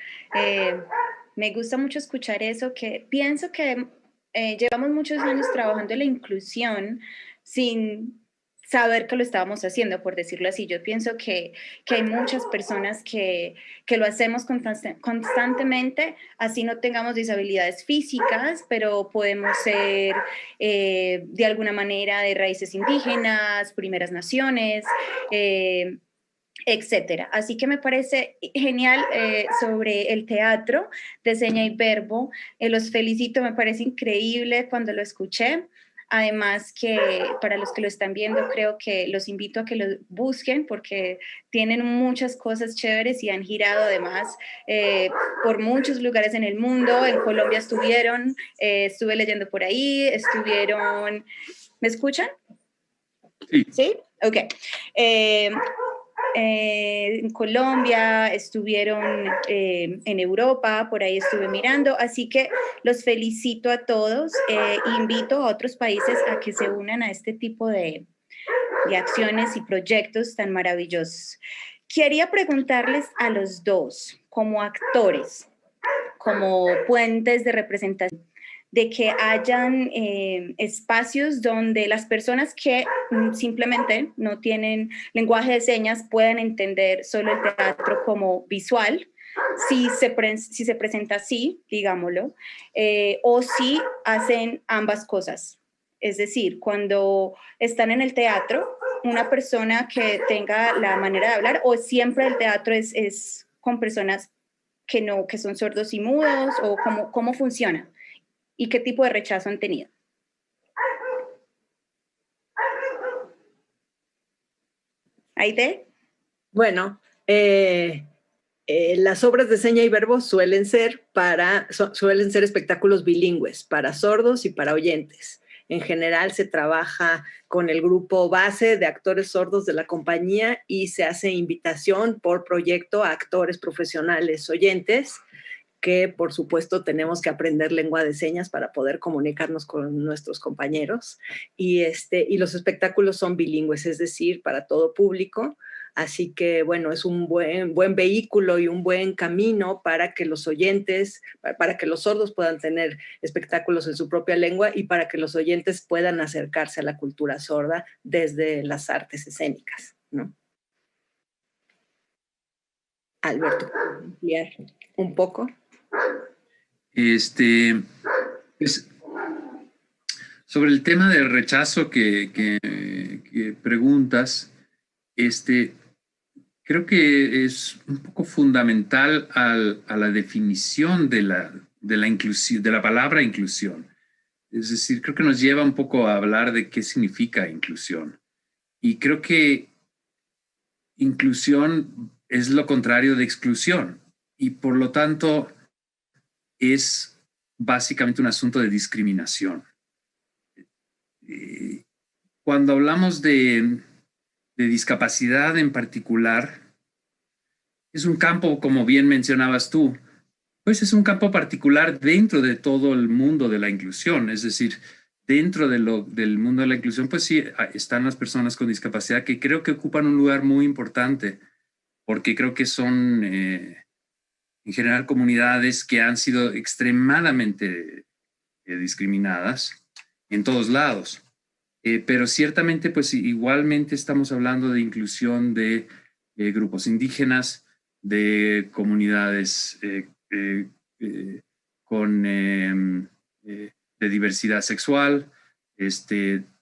Me gusta mucho escuchar eso, que pienso que llevamos muchos años trabajando en la inclusión sin saber que lo estábamos haciendo, por decirlo así. Yo pienso que hay muchas personas que lo hacemos constantemente, así no tengamos disabilidades físicas, pero podemos ser de alguna manera de raíces indígenas, primeras naciones, etcétera. Así que me parece genial sobre el teatro de Seña y Verbo. Los felicito, me parece increíble cuando lo escuché. Además que para los que lo están viendo, creo que los invito a que lo busquen porque tienen muchas cosas chéveres y han girado además por muchos lugares en el mundo. En Colombia estuvieron, estuve leyendo por ahí, estuvieron... ¿Me escuchan? Sí. ¿Sí? Ok. En Colombia, estuvieron en Europa, por ahí estuve mirando, así que los felicito a todos, invito a otros países a que se unan a este tipo de acciones y proyectos tan maravillosos. Quería preguntarles a los dos, como actores, como puentes de representación, de que hayan espacios donde las personas que simplemente no tienen lenguaje de señas puedan entender solo el teatro como visual, si se presenta así, digámoslo, o si hacen ambas cosas. Es decir, cuando están en el teatro, una persona que tenga la manera de hablar, o siempre el teatro es con personas que son sordos y mudos, o cómo funciona. ¿Y qué tipo de rechazo han tenido? ¿Aide? Bueno, las obras de Seña y Verbo suelen ser espectáculos bilingües para sordos y para oyentes. En general se trabaja con el grupo base de actores sordos de la compañía y se hace invitación por proyecto a actores profesionales oyentes, que por supuesto tenemos que aprender lengua de señas para poder comunicarnos con nuestros compañeros. Y los espectáculos son bilingües, es decir, para todo público. Así que, bueno, es un buen vehículo y un buen camino para que los oyentes, para que los sordos puedan tener espectáculos en su propia lengua y para que los oyentes puedan acercarse a la cultura sorda desde las artes escénicas, ¿no? Alberto, ¿puedes ampliar un poco? Pues, sobre el tema del rechazo que preguntas, creo que es un poco fundamental a la definición de la inclusión, de la palabra inclusión. Es decir, creo que nos lleva un poco a hablar de qué significa inclusión. Y creo que inclusión es lo contrario de exclusión. Y por lo tanto, es básicamente un asunto de discriminación. Cuando hablamos de discapacidad en particular, es un campo, como bien mencionabas tú, pues es un campo particular dentro de todo el mundo de la inclusión. Es decir, dentro del mundo de la inclusión, pues sí, están las personas con discapacidad que creo que ocupan un lugar muy importante, porque creo que son, en general, comunidades que han sido extremadamente discriminadas en todos lados. Pero ciertamente, pues igualmente estamos hablando de inclusión de grupos indígenas, de comunidades de diversidad sexual,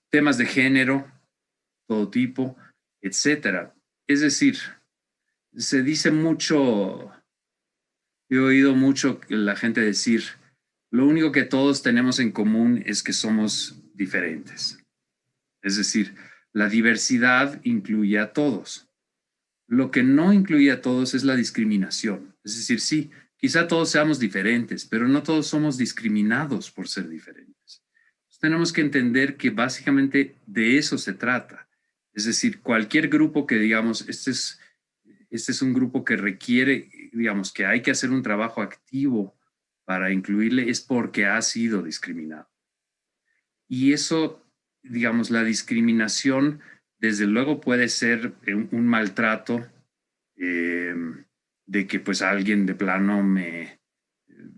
temas de género, todo tipo, etcétera. Es decir, se dice mucho, he oído mucho la gente decir, lo único que todos tenemos en común es que somos diferentes. Es decir, la diversidad incluye a todos. Lo que no incluye a todos es la discriminación. Es decir, sí, quizá todos seamos diferentes, pero no todos somos discriminados por ser diferentes. Entonces, tenemos que entender que básicamente de eso se trata. Es decir, cualquier grupo que digamos, este es un grupo que requiere, digamos, que hay que hacer un trabajo activo para incluirle, es porque ha sido discriminado. Y eso, digamos, la discriminación, desde luego puede ser un maltrato de que pues alguien de plano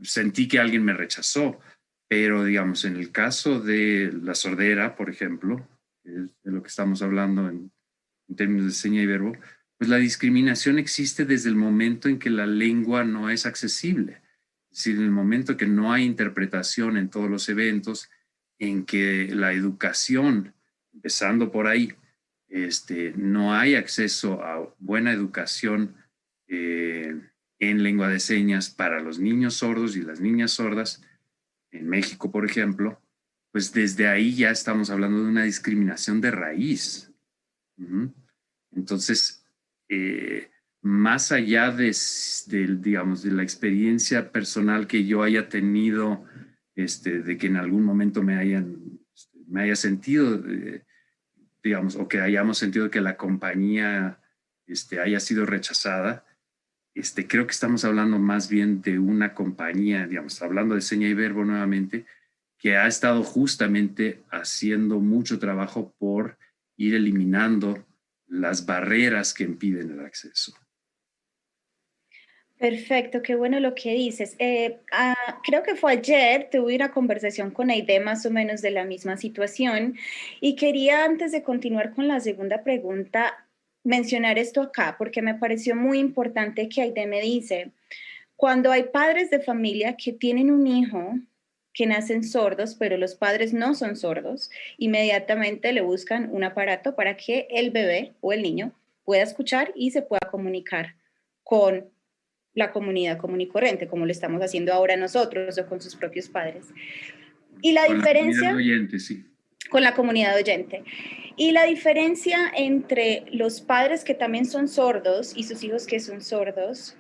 sentí que alguien me rechazó, pero digamos, en el caso de la sordera, por ejemplo, de lo que estamos hablando en términos de seña y verbo, pues la discriminación existe desde el momento en que la lengua no es accesible. Es decir, en el momento que no hay interpretación en todos los eventos, en que la educación, empezando por ahí, no hay acceso a buena educación en lengua de señas para los niños sordos y las niñas sordas, en México, por ejemplo, pues desde ahí ya estamos hablando de una discriminación de raíz. Entonces, más allá digamos, de la experiencia personal que yo haya tenido, de que en algún momento me haya sentido, digamos, o que hayamos sentido que la compañía haya sido rechazada, creo que estamos hablando más bien de una compañía, digamos, hablando de seña y verbo nuevamente, que ha estado justamente haciendo mucho trabajo por ir eliminando las barreras que impiden el acceso. Perfecto, qué bueno lo que dices. Creo que fue ayer, tuve una conversación con Aide más o menos de la misma situación y quería antes de continuar con la segunda pregunta mencionar esto acá porque me pareció muy importante que Aide me dice, cuando hay padres de familia que tienen un hijo que nacen sordos, pero los padres no son sordos, inmediatamente le buscan un aparato para que el bebé o el niño pueda escuchar y se pueda comunicar con la comunidad común y corriente, como lo estamos haciendo ahora nosotros o con sus propios padres. Y la diferencia... Con la comunidad oyente, sí. Con la comunidad oyente. Y la diferencia entre los padres que también son sordos y sus hijos que son sordos,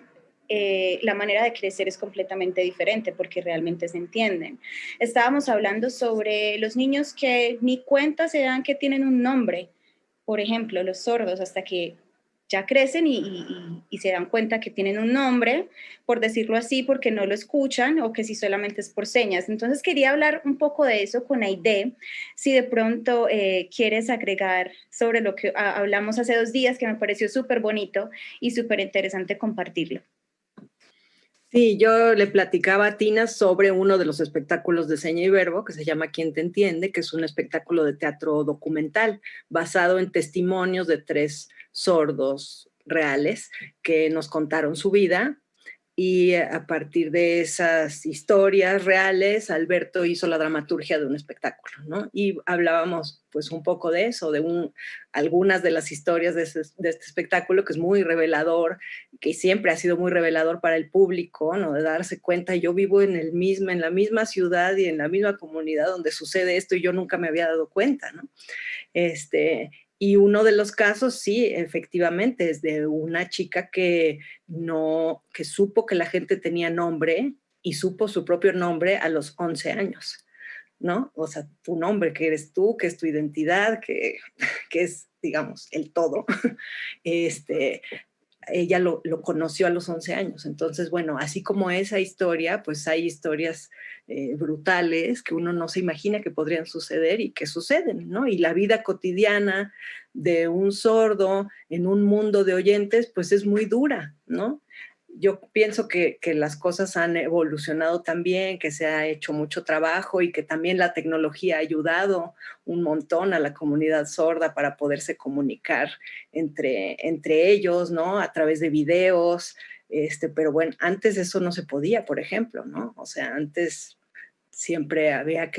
la manera de crecer es completamente diferente porque realmente se entienden. Estábamos hablando sobre los niños que ni cuenta se dan que tienen un nombre. Por ejemplo, los sordos, hasta que ya crecen y se dan cuenta que tienen un nombre, por decirlo así, porque no lo escuchan o que si solamente es por señas. Entonces quería hablar un poco de eso con Aide, si de pronto quieres agregar sobre lo que hablamos hace 2 días, que me pareció súper bonito y súper interesante compartirlo. Sí, yo le platicaba a Tina sobre uno de los espectáculos de Seña y Verbo, que se llama ¿Quién te entiende?, que es un espectáculo de teatro documental basado en testimonios de 3 sordos reales que nos contaron su vida. Y a partir de esas historias reales, Alberto hizo la dramaturgia de un espectáculo, ¿no? Y hablábamos pues un poco de eso, de algunas de las historias de este espectáculo, que es muy revelador, que siempre ha sido muy revelador para el público, ¿no? De darse cuenta, yo vivo en la misma ciudad y en la misma comunidad donde sucede esto y yo nunca me había dado cuenta, ¿no? Y uno de los casos, sí, efectivamente, es de una chica que supo que la gente tenía nombre y supo su propio nombre a los 11 años, ¿no? O sea, tu nombre, que eres tú, que es tu identidad, que es, digamos, el todo. Ella lo conoció a los 11 años. Entonces, bueno, así como esa historia, pues hay historias brutales que uno no se imagina que podrían suceder y que suceden, ¿no? Y la vida cotidiana de un sordo en un mundo de oyentes, pues es muy dura, ¿no? Yo pienso que las cosas han evolucionado también, que se ha hecho mucho trabajo y que también la tecnología ha ayudado un montón a la comunidad sorda para poderse comunicar entre ellos, ¿no? A través de videos, pero bueno, antes eso no se podía, por ejemplo, ¿no? O sea, antes siempre había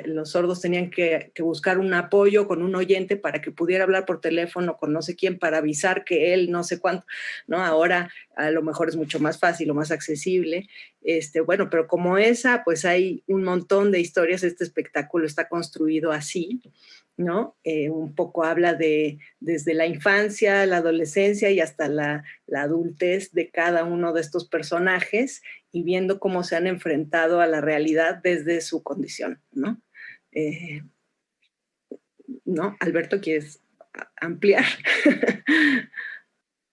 los sordos tenían que buscar un apoyo con un oyente para que pudiera hablar por teléfono con no sé quién para avisar que él no sé cuánto, ¿no? Ahora a lo mejor es mucho más fácil o más accesible, bueno, pero como esa, pues hay un montón de historias, este espectáculo está construido así, ¿no? Un poco habla desde la infancia, la adolescencia y hasta la adultez de cada uno de estos personajes y viendo cómo se han enfrentado a la realidad desde su condición, ¿no? ¿No? Alberto, ¿quieres ampliar?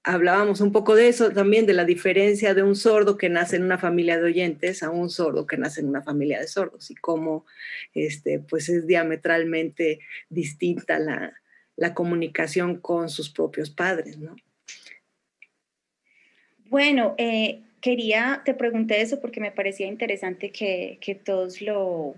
Hablábamos un poco de eso también, de la diferencia de un sordo que nace en una familia de oyentes a un sordo que nace en una familia de sordos y cómo pues es diametralmente distinta la comunicación con sus propios padres, ¿no? Bueno, te pregunté eso porque me parecía interesante que todos lo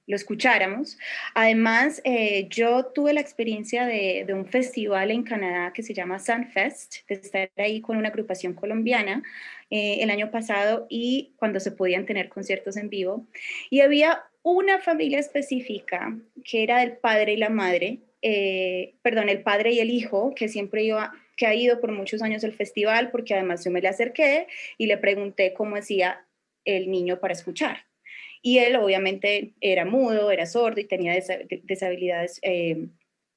escucháramos. Además, yo tuve la experiencia de un festival en Canadá que se llama Sunfest, de estar ahí con una agrupación colombiana el año pasado y cuando se podían tener conciertos en vivo. Y había una familia específica que era el padre y la madre, el padre y el hijo, que ha ido por muchos años al festival, porque además yo me le acerqué y le pregunté cómo hacía el niño para escuchar. Y él obviamente era mudo, era sordo y tenía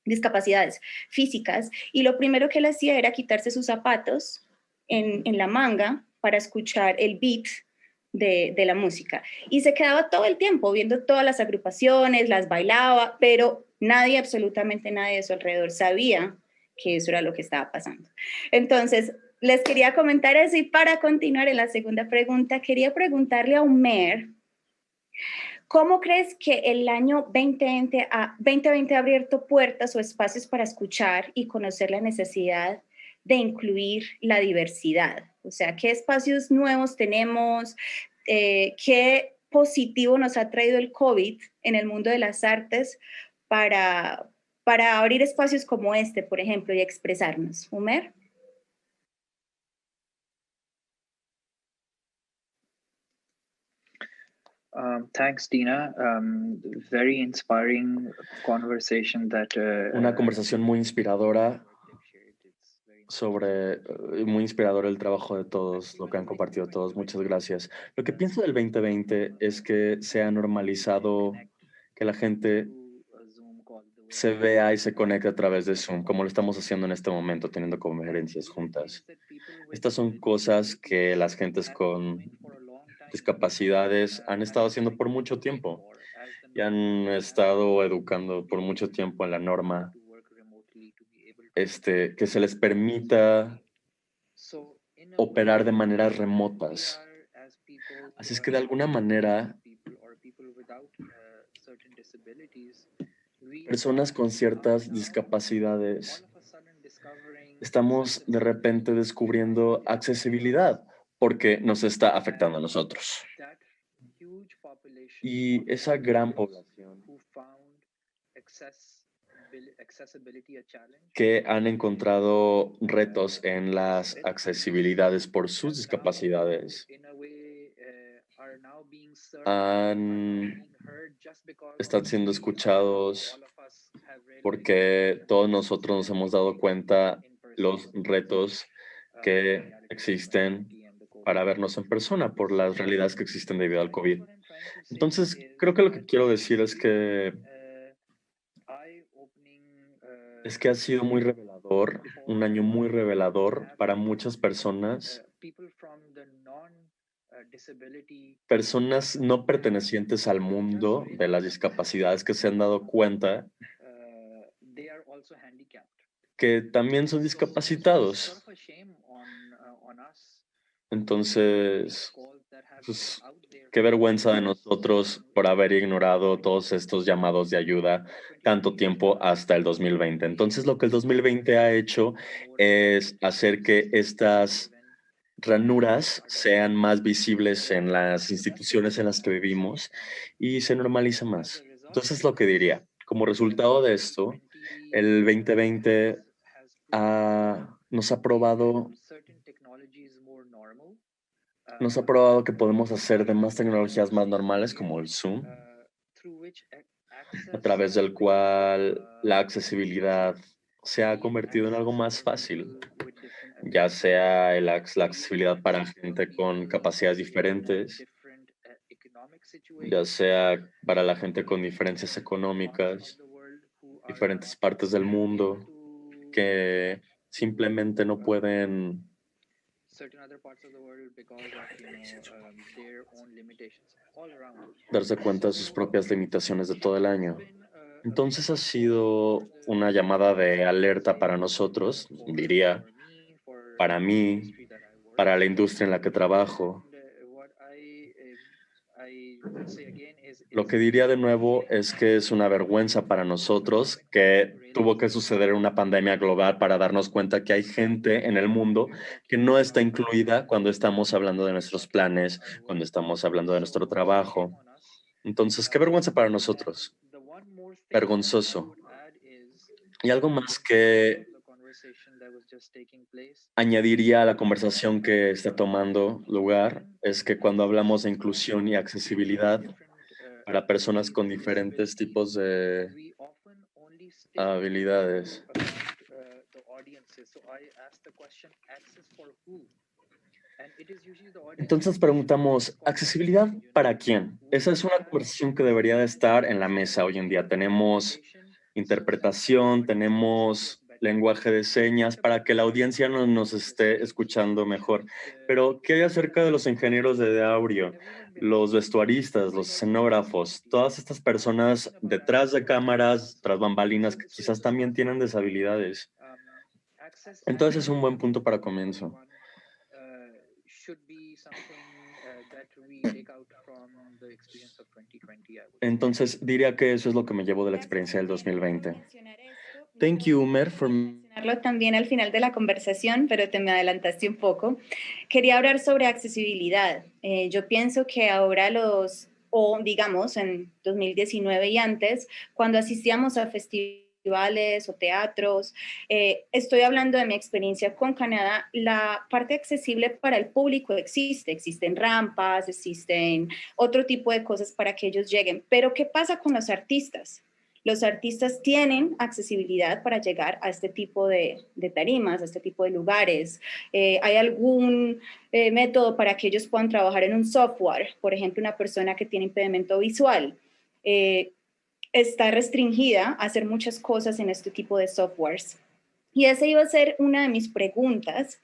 discapacidades físicas. Y lo primero que él hacía era quitarse sus zapatos en la manga para escuchar el beat de la música. Y se quedaba todo el tiempo viendo todas las agrupaciones, las bailaba, pero nadie, absolutamente nadie de su alrededor sabía que eso era lo que estaba pasando. Entonces, les quería comentar eso y para continuar en la segunda pregunta, quería preguntarle a Umer, ¿cómo crees que el año 2020 ha abierto puertas o espacios para escuchar y conocer la necesidad de incluir la diversidad? O sea, ¿qué espacios nuevos tenemos? ¿Qué positivo nos ha traído el COVID en el mundo de las artes para abrir espacios como este, por ejemplo, y expresarnos? Umer. Thanks, Tina. Very inspiring conversation Una conversación muy inspiradora muy inspirador el trabajo de todos, lo que han compartido todos. Muchas gracias. Lo que pienso del 2020 es que se ha normalizado que la gente se vea y se conecte a través de Zoom, como lo estamos haciendo en este momento, teniendo conferencias juntas. Estas son cosas que las gentes con discapacidades han estado haciendo por mucho tiempo y han estado educando por mucho tiempo en la norma que se les permita operar de maneras remotas. Así es que de alguna manera, personas con ciertas discapacidades estamos de repente descubriendo accesibilidad porque nos está afectando a nosotros. Y esa gran población que han encontrado retos en las accesibilidades por sus discapacidades están siendo escuchados porque todos nosotros nos hemos dado cuenta los retos que existen para vernos en persona por las realidades que existen debido al COVID. Entonces, creo que lo que quiero decir es que ha sido muy revelador, un año muy revelador para muchas personas no pertenecientes al mundo de las discapacidades que se han dado cuenta que también son discapacitados. Entonces, pues, qué vergüenza de nosotros por haber ignorado todos estos llamados de ayuda tanto tiempo hasta el 2020. Entonces, lo que el 2020 ha hecho es hacer que estas ranuras sean más visibles en las instituciones en las que vivimos y se normaliza más. Entonces, lo que diría, como resultado de esto, el 2020 nos ha probado que podemos hacer demás tecnologías más normales como el Zoom, a través del cual la accesibilidad se ha convertido en algo más fácil, ya sea la accesibilidad para gente con capacidades diferentes, ya sea para la gente con diferencias económicas, diferentes partes del mundo que simplemente no pueden darse cuenta de sus propias limitaciones de todo el año. Entonces ha sido una llamada de alerta para nosotros, diría, para mí, para la industria en la que trabajo. Lo que diría de nuevo es que es una vergüenza para nosotros que tuvo que suceder una pandemia global para darnos cuenta que hay gente en el mundo que no está incluida cuando estamos hablando de nuestros planes, cuando estamos hablando de nuestro trabajo. Entonces, qué vergüenza para nosotros. Vergonzoso. Y algo más que añadiría a la conversación que está tomando lugar es que cuando hablamos de inclusión y accesibilidad para personas con diferentes tipos de habilidades, entonces preguntamos, ¿accesibilidad para quién? Esa es una conversación que debería de estar en la mesa hoy en día. Tenemos interpretación, tenemos lenguaje de señas para que la audiencia nos esté escuchando mejor. Pero, ¿qué hay acerca de los ingenieros de audio, los vestuaristas, los escenógrafos, todas estas personas detrás de cámaras, tras bambalinas, que quizás también tienen deshabilidades? Entonces es un buen punto para comienzo. Entonces, diría que eso es lo que me llevo de la experiencia del 2020. Thank you, Umer, for mencionarlo también al final de la conversación, pero te me adelantaste un poco. Quería hablar sobre accesibilidad. Yo pienso que ahora digamos en 2019 y antes, cuando asistíamos a festivales o teatros, estoy hablando de mi experiencia con Canadá, la parte accesible para el público existen rampas, existen otro tipo de cosas para que ellos lleguen, pero ¿qué pasa con los artistas? Los artistas tienen accesibilidad para llegar a este tipo de tarimas, a este tipo de lugares. ¿Hay algún método para que ellos puedan trabajar en un software? Por ejemplo, una persona que tiene impedimento visual está restringida a hacer muchas cosas en este tipo de softwares. Y esa iba a ser una de mis preguntas.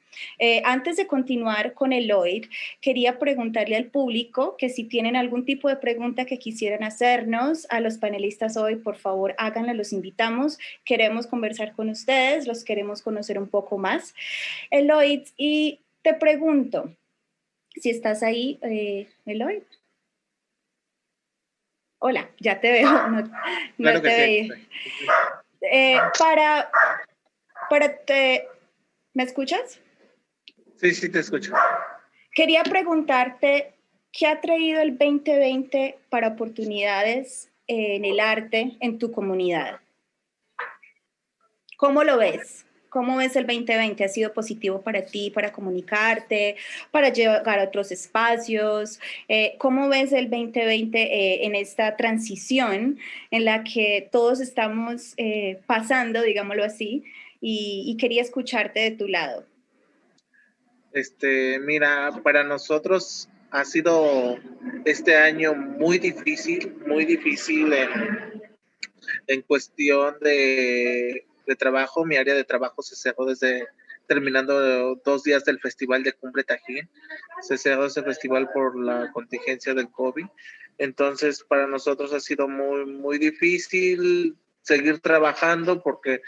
Antes de continuar con el Lloyd, quería preguntarle al público que si tienen algún tipo de pregunta que quisieran hacernos a los panelistas hoy, por favor háganla, los invitamos. Queremos conversar con ustedes, los queremos conocer un poco más. Lloyd, y te pregunto, si estás ahí, Lloyd. Hola, ya te veo, no Claro que te sí. veía. ¿Me escuchas? Sí, sí, te escucho. Quería preguntarte, ¿qué ha traído el 2020 para oportunidades en el arte en tu comunidad? ¿Cómo lo ves? ¿Cómo ves el 2020? ¿Ha sido positivo para ti, para comunicarte, para llegar a otros espacios? ¿Cómo ves el 2020 en esta transición en la que todos estamos pasando, digámoslo así? Y quería escucharte de tu lado. Mira, para nosotros ha sido este año muy difícil en cuestión de trabajo. Mi área de trabajo se cerró desde terminando 2 días del Festival de Cumbre Tajín. Se cerró ese festival por la contingencia del COVID. Entonces, para nosotros ha sido muy, muy difícil seguir trabajando porque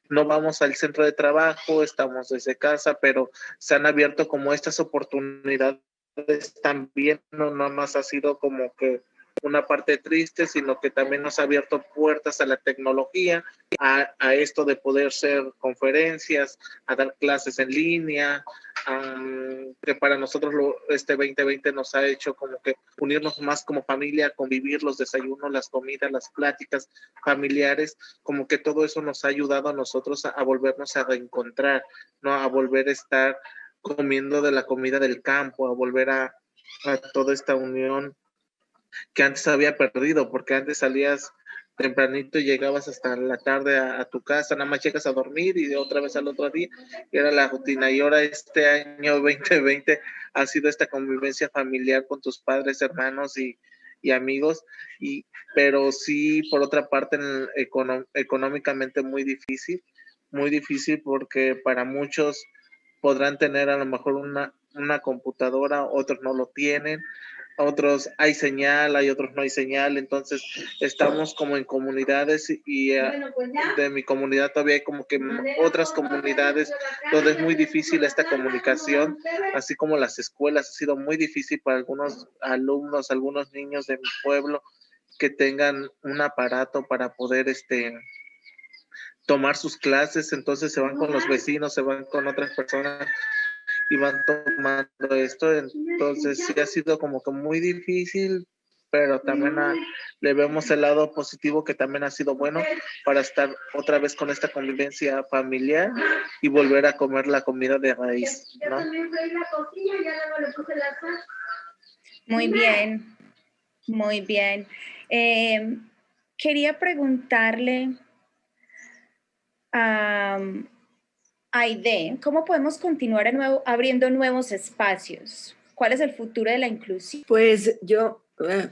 no vamos al centro de trabajo, estamos desde casa, pero se han abierto como estas oportunidades también, no nos ha sido como que una parte triste, sino que también nos ha abierto puertas a la tecnología, a esto de poder hacer conferencias, a dar clases en línea, que para nosotros este 2020 nos ha hecho como que unirnos más como familia, convivir los desayunos, las comidas, las pláticas familiares, como que todo eso nos ha ayudado a nosotros a volvernos a reencontrar, ¿no? A volver a estar comiendo de la comida del campo, a volver a toda esta unión que antes había perdido, porque antes salías tempranito y llegabas hasta la tarde a tu casa, nada más llegas a dormir y otra vez al otro día, y era la rutina. Y ahora este año 2020 ha sido esta convivencia familiar con tus padres, hermanos y amigos, pero sí, por otra parte, económicamente muy difícil porque para muchos podrán tener a lo mejor una computadora, otros no lo tienen, otros hay señal, hay otros no hay señal, entonces estamos como en comunidades y de mi comunidad todavía hay como que otras comunidades donde es muy difícil esta comunicación, así como las escuelas, ha sido muy difícil para algunos alumnos, algunos niños de mi pueblo que tengan un aparato para poder tomar sus clases, entonces se van con los vecinos, se van con otras personas y van tomando esto. Entonces sí ha sido como que muy difícil, pero también le vemos el lado positivo, que también ha sido bueno para estar otra vez con esta convivencia familiar y volver a comer la comida de raíz, ¿no? Muy bien, muy bien. Quería preguntarle a Aide, ¿cómo podemos continuar abriendo nuevos espacios? ¿Cuál es el futuro de la inclusión? Pues yo,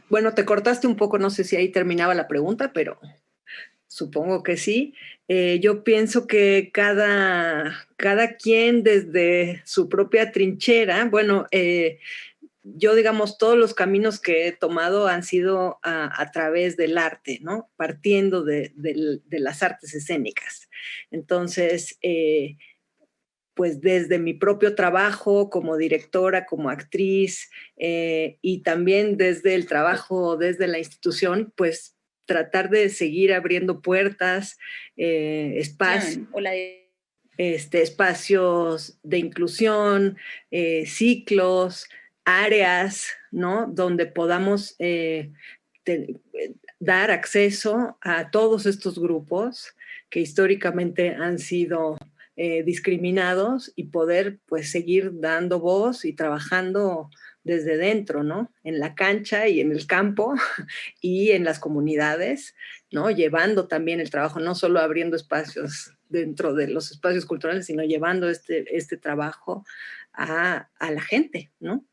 bueno, te cortaste un poco, no sé si ahí terminaba la pregunta, pero supongo que sí. Yo pienso que cada quien desde su propia trinchera, bueno, yo, digamos, todos los caminos que he tomado han sido a través del arte, ¿no? Partiendo de las artes escénicas. Entonces, pues desde mi propio trabajo como directora, como actriz, y también desde el trabajo, desde la institución, pues tratar de seguir abriendo puertas, espacios de inclusión, ciclos, áreas, ¿no? Donde podamos dar acceso a todos estos grupos que históricamente han sido discriminados y poder pues seguir dando voz y trabajando desde dentro, ¿no? En la cancha y en el campo y en las comunidades, ¿no? Llevando también el trabajo, no solo abriendo espacios dentro de los espacios culturales, sino llevando este trabajo a la gente, ¿no?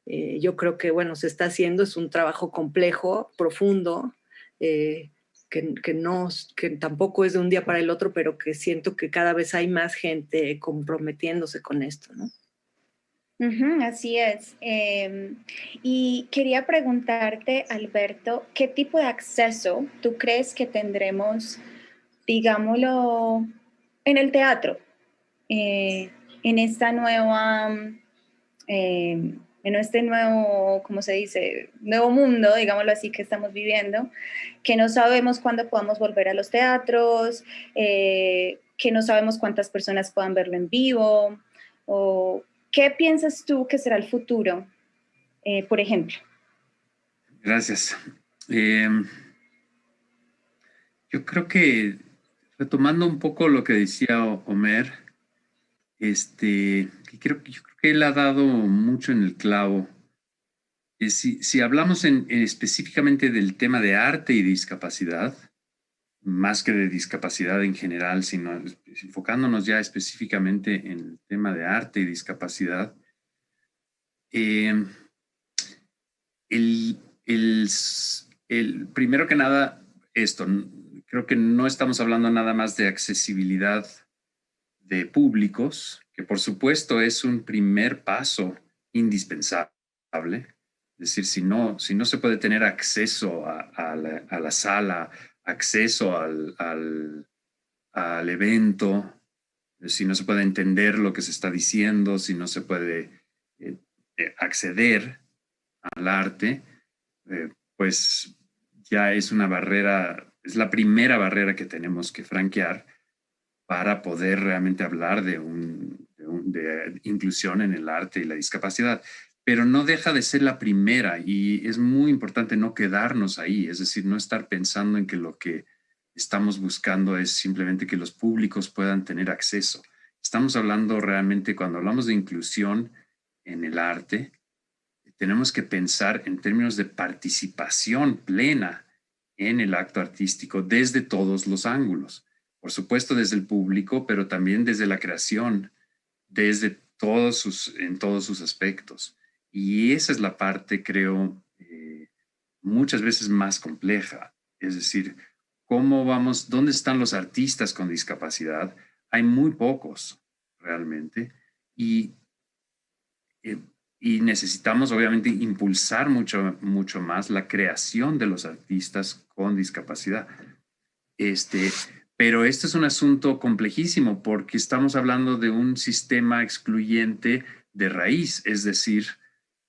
Yo creo que, bueno, se está haciendo, es un trabajo complejo, profundo, que que tampoco es de un día para el otro, pero que siento que cada vez hay más gente comprometiéndose con esto, ¿no? Así es. Y quería preguntarte, Alberto, ¿qué tipo de acceso tú crees que tendremos, digámoslo, en el teatro, en esta nueva, en este nuevo, ¿cómo se dice? Nuevo mundo, digámoslo así, que estamos viviendo, que no sabemos cuándo podamos volver a los teatros, que no sabemos cuántas personas puedan verlo en vivo, o ¿qué piensas tú que será el futuro, por ejemplo? Gracias. Yo creo que, retomando un poco lo que decía Omer, yo creo que él ha dado mucho en el clavo. Si hablamos específicamente del tema de arte y discapacidad, más que de discapacidad en general, sino enfocándonos ya específicamente en el tema de arte y discapacidad, primero que nada, creo que no estamos hablando nada más de accesibilidad de públicos, que por supuesto es un primer paso indispensable. Es decir, si no se puede tener acceso a la sala, acceso al evento, si no se puede entender lo que se está diciendo, si no se puede acceder al arte, pues ya es una barrera, es la primera barrera que tenemos que franquear para poder realmente hablar de inclusión en el arte y la discapacidad. Pero no deja de ser la primera y es muy importante no quedarnos ahí, es decir, no estar pensando en que lo que estamos buscando es simplemente que los públicos puedan tener acceso. Estamos hablando realmente, cuando hablamos de inclusión en el arte, tenemos que pensar en términos de participación plena en el acto artístico desde todos los ángulos. Por supuesto desde el público, pero también desde la creación, desde en todos sus aspectos. Y esa es la parte, creo, muchas veces más compleja. Es decir, ¿dónde están los artistas con discapacidad? Hay muy pocos, realmente. Y necesitamos, obviamente, impulsar mucho más la creación de los artistas con discapacidad. Pero este es un asunto complejísimo porque estamos hablando de un sistema excluyente de raíz, es decir,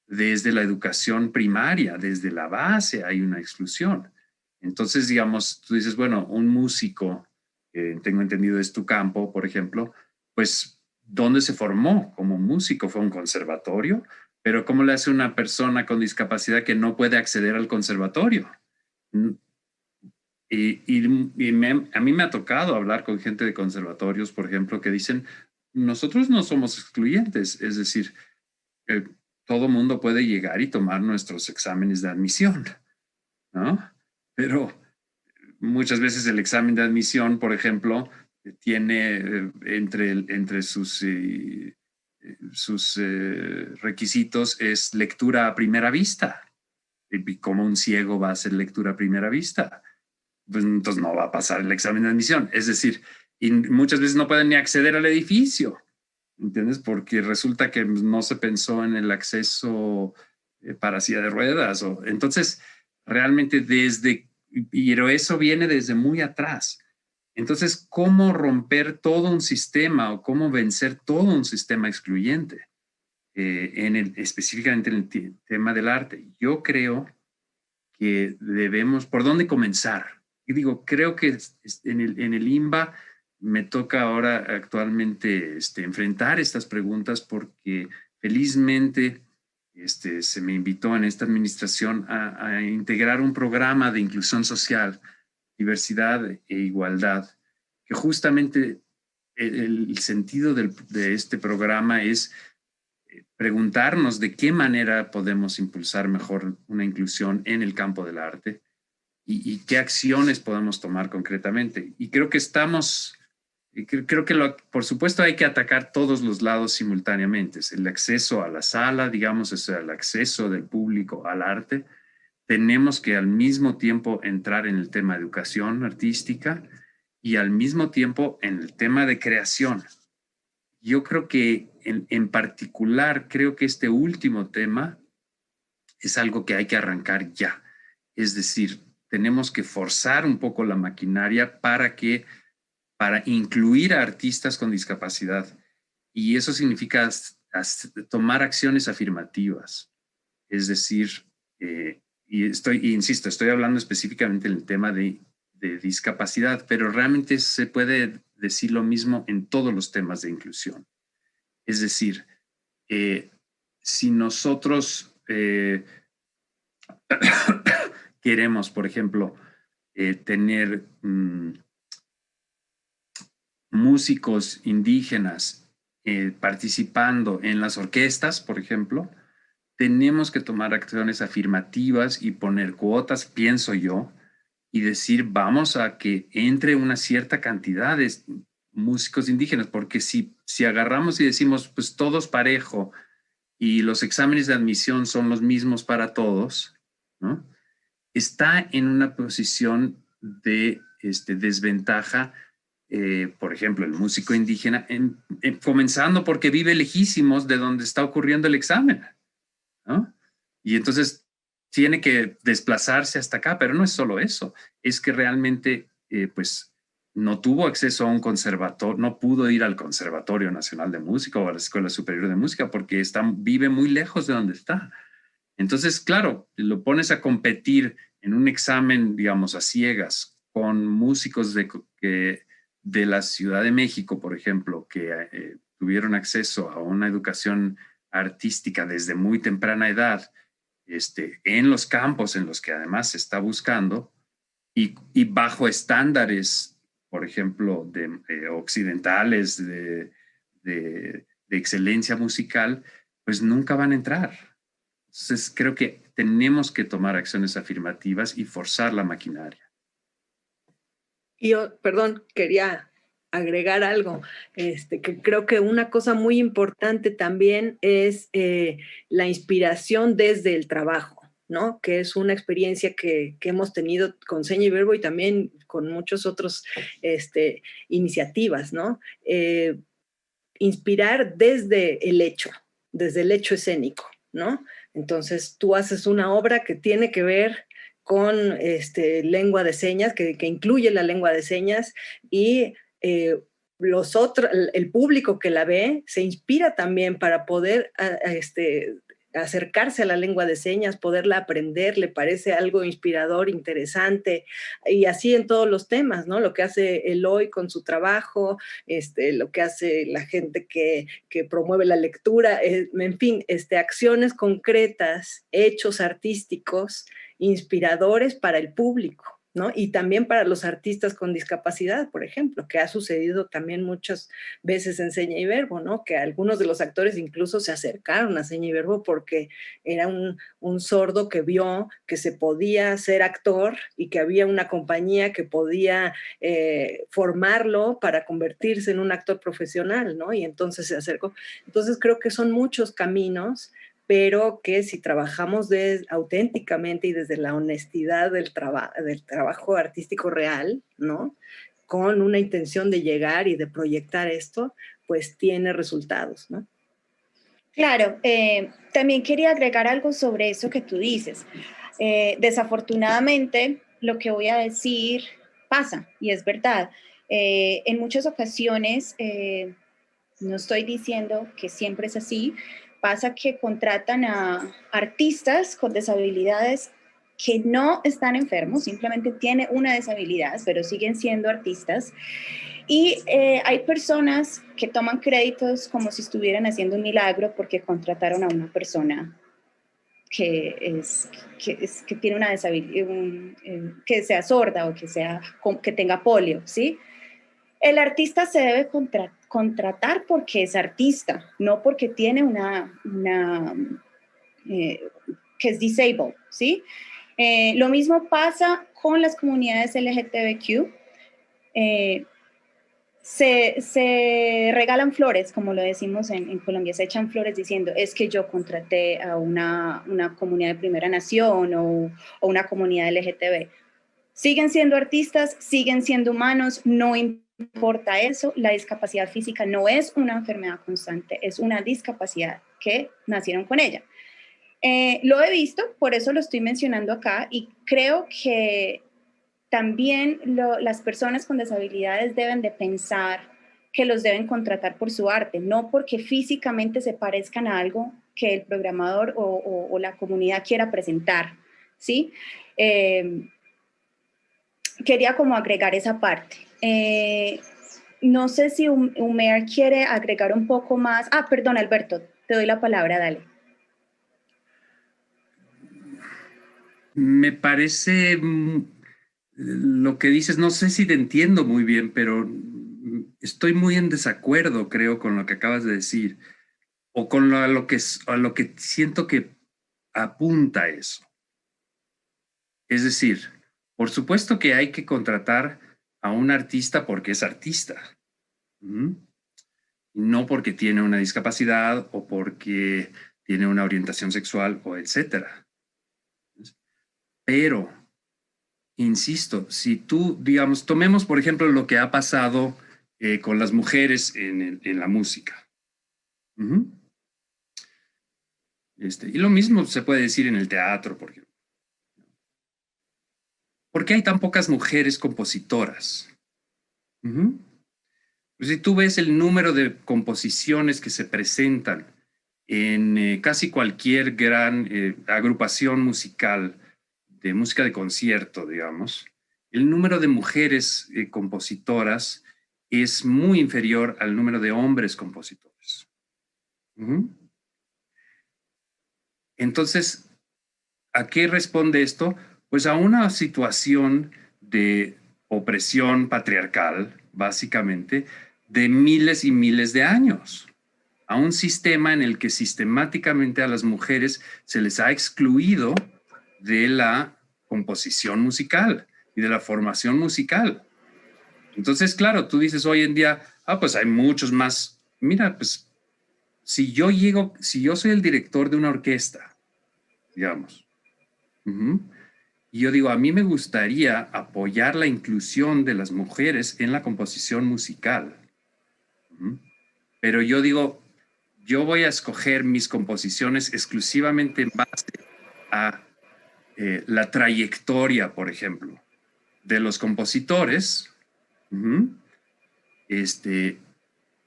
desde la educación primaria, desde la base hay una exclusión. Entonces, digamos, tú dices, bueno, un músico, tengo entendido es tu campo, por ejemplo, pues, ¿dónde se formó como músico? ¿Fue un conservatorio? Pero ¿cómo le hace una persona con discapacidad que no puede acceder al conservatorio? A mí me ha tocado hablar con gente de conservatorios, por ejemplo, que dicen, nosotros no somos excluyentes, es decir, todo mundo puede llegar y tomar nuestros exámenes de admisión, ¿no? Pero muchas veces el examen de admisión, por ejemplo, tiene entre sus requisitos es lectura a primera vista. ¿Y cómo un ciego va a hacer lectura a primera vista? Pues entonces no va a pasar el examen de admisión. Es decir, y muchas veces no pueden ni acceder al edificio, ¿entiendes? Porque resulta que no se pensó en el acceso para silla de ruedas. Entonces, realmente pero eso viene desde muy atrás. Entonces, ¿cómo romper todo un sistema o cómo vencer todo un sistema excluyente? Específicamente en el tema del arte. Yo creo que ¿por dónde comenzar? Y digo, creo que en el INBA me toca ahora actualmente enfrentar estas preguntas porque felizmente se me invitó en esta administración a integrar un programa de inclusión social, diversidad e igualdad, que justamente el sentido de este programa es preguntarnos de qué manera podemos impulsar mejor una inclusión en el campo del arte y qué acciones podemos tomar concretamente. Y creo que por supuesto hay que atacar todos los lados simultáneamente. El acceso a la sala, digamos, es el acceso del público al arte, tenemos que al mismo tiempo entrar en el tema de educación artística y al mismo tiempo en el tema de creación. Yo creo que en particular, creo que este último tema es algo que hay que arrancar ya. Es decir, tenemos que forzar un poco la maquinaria para incluir a artistas con discapacidad. Y eso significa tomar acciones afirmativas. Es decir, insisto, estoy hablando específicamente del tema de discapacidad, pero realmente se puede decir lo mismo en todos los temas de inclusión. Es decir, si nosotros queremos, por ejemplo, tener músicos indígenas participando en las orquestas, por ejemplo, tenemos que tomar acciones afirmativas y poner cuotas, pienso yo, y decir, vamos a que entre una cierta cantidad de músicos indígenas, porque si agarramos y decimos, pues todos parejo, y los exámenes de admisión son los mismos para todos, ¿no? Está en una posición de desventaja, por ejemplo, el músico indígena, comenzando porque vive lejísimos de donde está ocurriendo el examen, ¿no? Y entonces tiene que desplazarse hasta acá, pero no es solo eso, es que realmente pues no tuvo acceso a un conservatorio, no pudo ir al Conservatorio Nacional de Música o a la Escuela Superior de Música porque vive muy lejos de donde está. Entonces, claro, lo pones a competir en un examen, digamos, a ciegas con músicos de la Ciudad de México, por ejemplo, que tuvieron acceso a una educación artística desde muy temprana edad, en los campos en los que además se está buscando y bajo estándares, por ejemplo, occidentales de excelencia musical, pues nunca van a entrar. Entonces, creo que tenemos que tomar acciones afirmativas y forzar la maquinaria. Y yo, perdón, quería agregar algo, que creo que una cosa muy importante también es la inspiración desde el trabajo, ¿no? Que es una experiencia que hemos tenido con Seña y Verbo y también con muchos otros iniciativas, ¿no? Inspirar desde el hecho escénico, ¿no? Entonces tú haces una obra que tiene que ver con lengua de señas, que incluye la lengua de señas y el público que la ve se inspira también para poder acercarse a la lengua de señas, poderla aprender, le parece algo inspirador, interesante, y así en todos los temas, ¿no? Lo que hace Eloy con su trabajo, lo que hace la gente que promueve la lectura, en fin, acciones concretas, hechos artísticos, inspiradores para el público, ¿no? Y también para los artistas con discapacidad, por ejemplo, que ha sucedido también muchas veces en Seña y Verbo, ¿no? Que algunos de los actores incluso se acercaron a Seña y Verbo porque era un sordo que vio que se podía ser actor y que había una compañía que podía formarlo para convertirse en un actor profesional, ¿no? Y entonces se acercó. Entonces creo que son muchos caminos, pero que si trabajamos auténticamente y desde la honestidad del trabajo artístico real, ¿no? Con una intención de llegar y de proyectar esto, pues tiene resultados, ¿no? Claro, también quería agregar algo sobre eso que tú dices. Desafortunadamente, lo que voy a decir pasa, y es verdad. En muchas ocasiones, no estoy diciendo que siempre es así, pasa que contratan a artistas con deshabilidades que no están enfermos, simplemente tienen una deshabilidad, pero siguen siendo artistas. Y hay personas que toman créditos como si estuvieran haciendo un milagro porque contrataron a una persona que tiene una deshabilidad, que sea sorda o que tenga polio, ¿sí? El artista se debe contratar porque es artista, no porque tiene que es disabled, ¿sí? Lo mismo pasa con las comunidades LGTBQ. se regalan flores, como lo decimos en Colombia, se echan flores diciendo, es que yo contraté a una comunidad de primera nación o una comunidad LGTB. Siguen siendo artistas, siguen siendo humanos, no importa eso, la discapacidad física no es una enfermedad constante, es una discapacidad que nacieron con ella. Lo he visto, por eso lo estoy mencionando acá, y creo que también las personas con discapacidades deben de pensar que los deben contratar por su arte, no porque físicamente se parezcan a algo que el programador o la comunidad quiera presentar, ¿sí? Quería como agregar esa parte. No sé si Umer quiere agregar un poco más. Ah, perdón, Alberto, te doy la palabra, dale. Me parece lo que dices, no sé si te entiendo muy bien, pero estoy muy en desacuerdo, creo, con lo que acabas de decir, o con a lo que siento que apunta eso. Es decir, por supuesto que hay que contratar a un artista porque es artista, no porque tiene una discapacidad o porque tiene una orientación sexual o etcétera. Pero, insisto, si tú, digamos, tomemos por ejemplo lo que ha pasado con las mujeres en la música. Y lo mismo se puede decir en el teatro, por ejemplo. ¿Por qué hay tan pocas mujeres compositoras? Pues si tú ves el número de composiciones que se presentan en casi cualquier gran agrupación musical, de música de concierto, digamos, el número de mujeres compositoras es muy inferior al número de hombres compositores. Entonces, ¿a qué responde esto? Pues a una situación de opresión patriarcal, básicamente, de miles y miles de años. A un sistema en el que sistemáticamente a las mujeres se les ha excluido de la composición musical y de la formación musical. Entonces, claro, tú dices hoy en día, pues hay muchos más. Mira, pues, si yo soy el director de una orquesta, digamos, y yo digo, a mí me gustaría apoyar la inclusión de las mujeres en la composición musical. Pero yo digo, yo voy a escoger mis composiciones exclusivamente en base a la trayectoria, por ejemplo, de los compositores.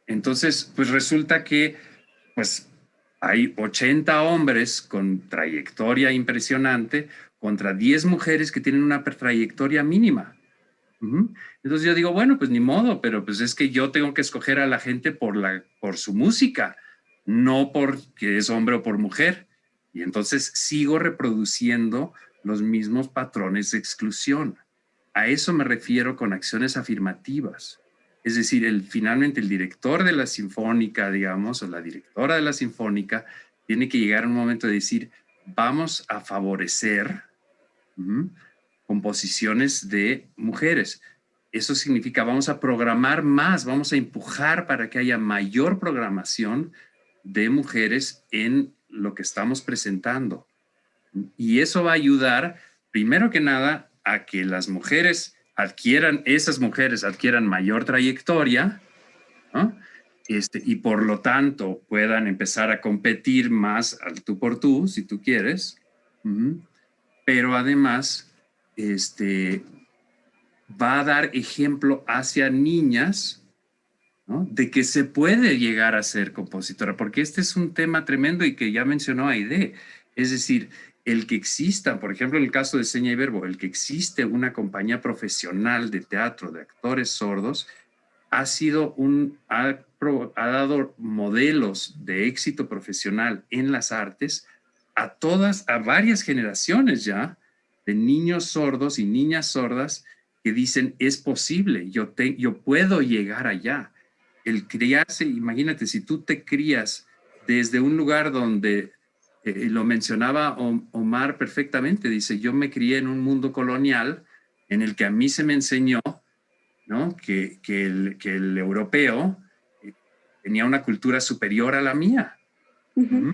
Entonces, pues resulta que pues, hay 80 hombres con trayectoria impresionante contra 10 mujeres que tienen una trayectoria mínima. Entonces yo digo, bueno, pues ni modo, pero pues es que yo tengo que escoger a la gente por su música, no porque es hombre o por mujer. Y entonces sigo reproduciendo los mismos patrones de exclusión. A eso me refiero con acciones afirmativas. Es decir, finalmente el director de la sinfónica, digamos, o la directora de la sinfónica, tiene que llegar a un momento de decir, vamos a favorecer composiciones de mujeres. Eso significa, vamos a programar más, vamos a empujar para que haya mayor programación de mujeres en lo que estamos presentando. Y eso va a ayudar, primero que nada, a que las mujeres esas mujeres adquieran mayor trayectoria, ¿no? Y por lo tanto puedan empezar a competir más al tú por tú, si tú quieres. Pero además, va a dar ejemplo hacia niñas, ¿no? De que se puede llegar a ser compositora, porque este es un tema tremendo y que ya mencionó Aide. Es decir, el que exista, por ejemplo, en el caso de Seña y Verbo, el que existe una compañía profesional de teatro de actores sordos, ha dado modelos de éxito profesional en las artes a varias generaciones ya, de niños sordos y niñas sordas que dicen, es posible, yo puedo llegar allá. El criarse, imagínate, si tú te crías desde un lugar donde, lo mencionaba Omar perfectamente, dice, yo me crié en un mundo colonial en el que a mí se me enseñó ¿no? Que el europeo tenía una cultura superior a la mía. Ujú.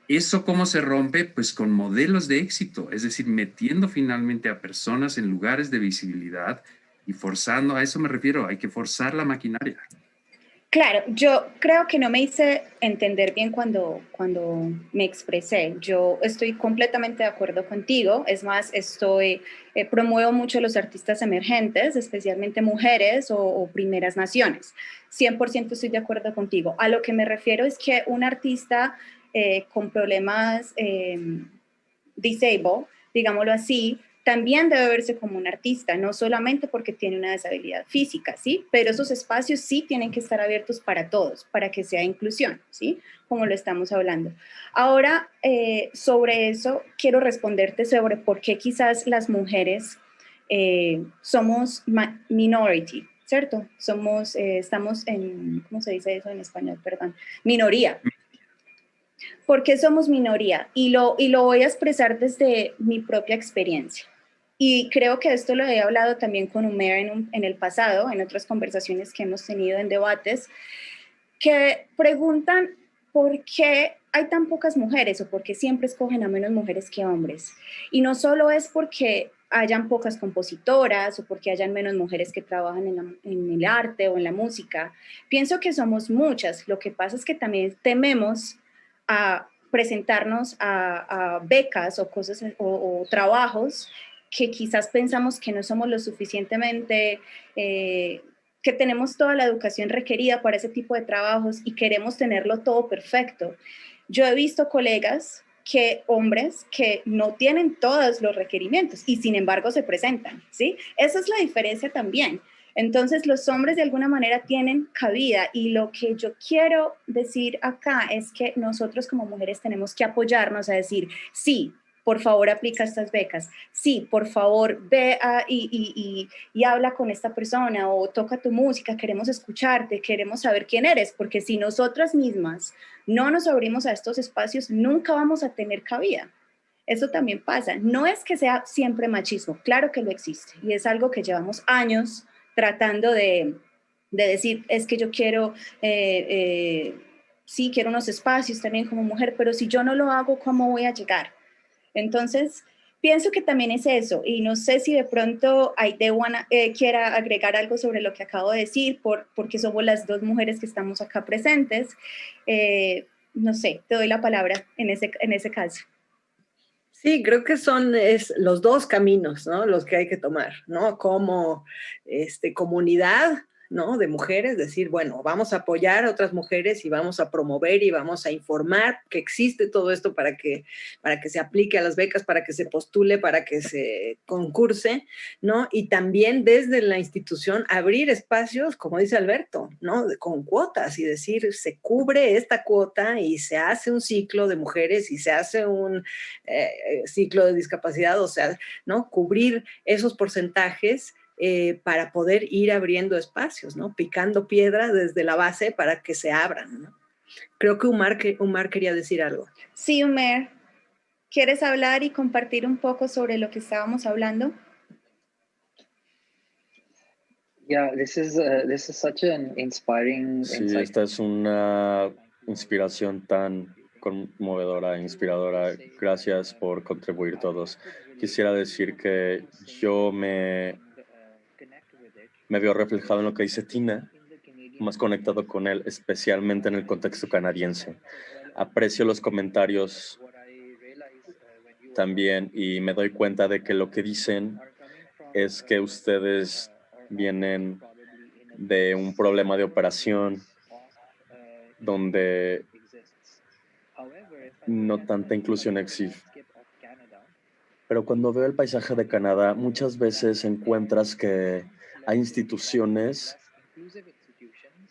¿Eso cómo se rompe? Pues con modelos de éxito, es decir, metiendo finalmente a personas en lugares de visibilidad y forzando, a eso me refiero, hay que forzar la maquinaria. Claro, yo creo que no me hice entender bien cuando me expresé. Yo estoy completamente de acuerdo contigo. Es más, promuevo mucho a los artistas emergentes, especialmente mujeres o primeras naciones. 100% estoy de acuerdo contigo. A lo que me refiero es que un artista con problemas disabled, digámoslo así, también debe verse como un artista, no solamente porque tiene una deshabilidad física, ¿sí? Pero esos espacios sí tienen que estar abiertos para todos, para que sea inclusión, ¿sí? Como lo estamos hablando. Ahora, sobre eso, quiero responderte sobre por qué quizás las mujeres somos minority, ¿cierto? Estamos en, ¿cómo se dice eso en español? Perdón, minoría. ¿Por qué somos minoría? Y lo voy a expresar desde mi propia experiencia. Y creo que esto lo he hablado también con Umer en el pasado, en otras conversaciones que hemos tenido en debates, que preguntan por qué hay tan pocas mujeres o por qué siempre escogen a menos mujeres que hombres. Y no solo es porque hayan pocas compositoras o porque hayan menos mujeres que trabajan en el arte o en la música. Pienso que somos muchas. Lo que pasa es que también tememos a presentarnos a becas o cosas o trabajos que quizás pensamos que no somos lo suficientemente, que tenemos toda la educación requerida para ese tipo de trabajos y queremos tenerlo todo perfecto. Yo he visto colegas hombres que no tienen todos los requerimientos y sin embargo se presentan, ¿sí? Esa es la diferencia también. Entonces los hombres de alguna manera tienen cabida y lo que yo quiero decir acá es que nosotros como mujeres tenemos que apoyarnos a decir, sí, por favor aplica estas becas, sí, por favor ve y habla con esta persona o toca tu música, queremos escucharte, queremos saber quién eres, porque si nosotras mismas no nos abrimos a estos espacios, nunca vamos a tener cabida. Eso también pasa. No es que sea siempre machismo, claro que lo existe y es algo que llevamos años tratando de decir, es que yo quiero, sí, quiero unos espacios también como mujer, pero si yo no lo hago, ¿cómo voy a llegar? Entonces, pienso que también es eso, y no sé si de pronto Aidewan quiera agregar algo sobre lo que acabo de decir, porque somos las dos mujeres que estamos acá presentes. No sé, te doy la palabra en ese caso. Sí, creo que son los dos caminos, ¿no? Los que hay que tomar, ¿no? Como comunidad, ¿no? De mujeres, decir, bueno, vamos a apoyar a otras mujeres y vamos a promover y vamos a informar que existe todo esto para que se aplique a las becas, para que se postule, para que se concurse, ¿no? Y también desde la institución abrir espacios, como dice Alberto, ¿no? Con cuotas y decir, se cubre esta cuota y se hace un ciclo de mujeres y se hace un ciclo de discapacidad, o sea, ¿no? Cubrir esos porcentajes para poder ir abriendo espacios, ¿no? Picando piedra desde la base para que se abran, ¿no? Creo que Umar quería decir algo. Sí, Umer, ¿quieres hablar y compartir un poco sobre lo que estábamos hablando? Yeah, this is such an inspiring Sí, insight. esta es una inspiración tan conmovedora, inspiradora. Gracias por contribuir todos. Quisiera decir que yo me veo reflejado en lo que dice Tina, más conectado con él, especialmente en el contexto canadiense. Aprecio los comentarios también y me doy cuenta de que lo que dicen es que ustedes vienen de un problema de operación donde no tanta inclusión existe. Pero cuando veo el paisaje de Canadá, muchas veces encuentras que hay instituciones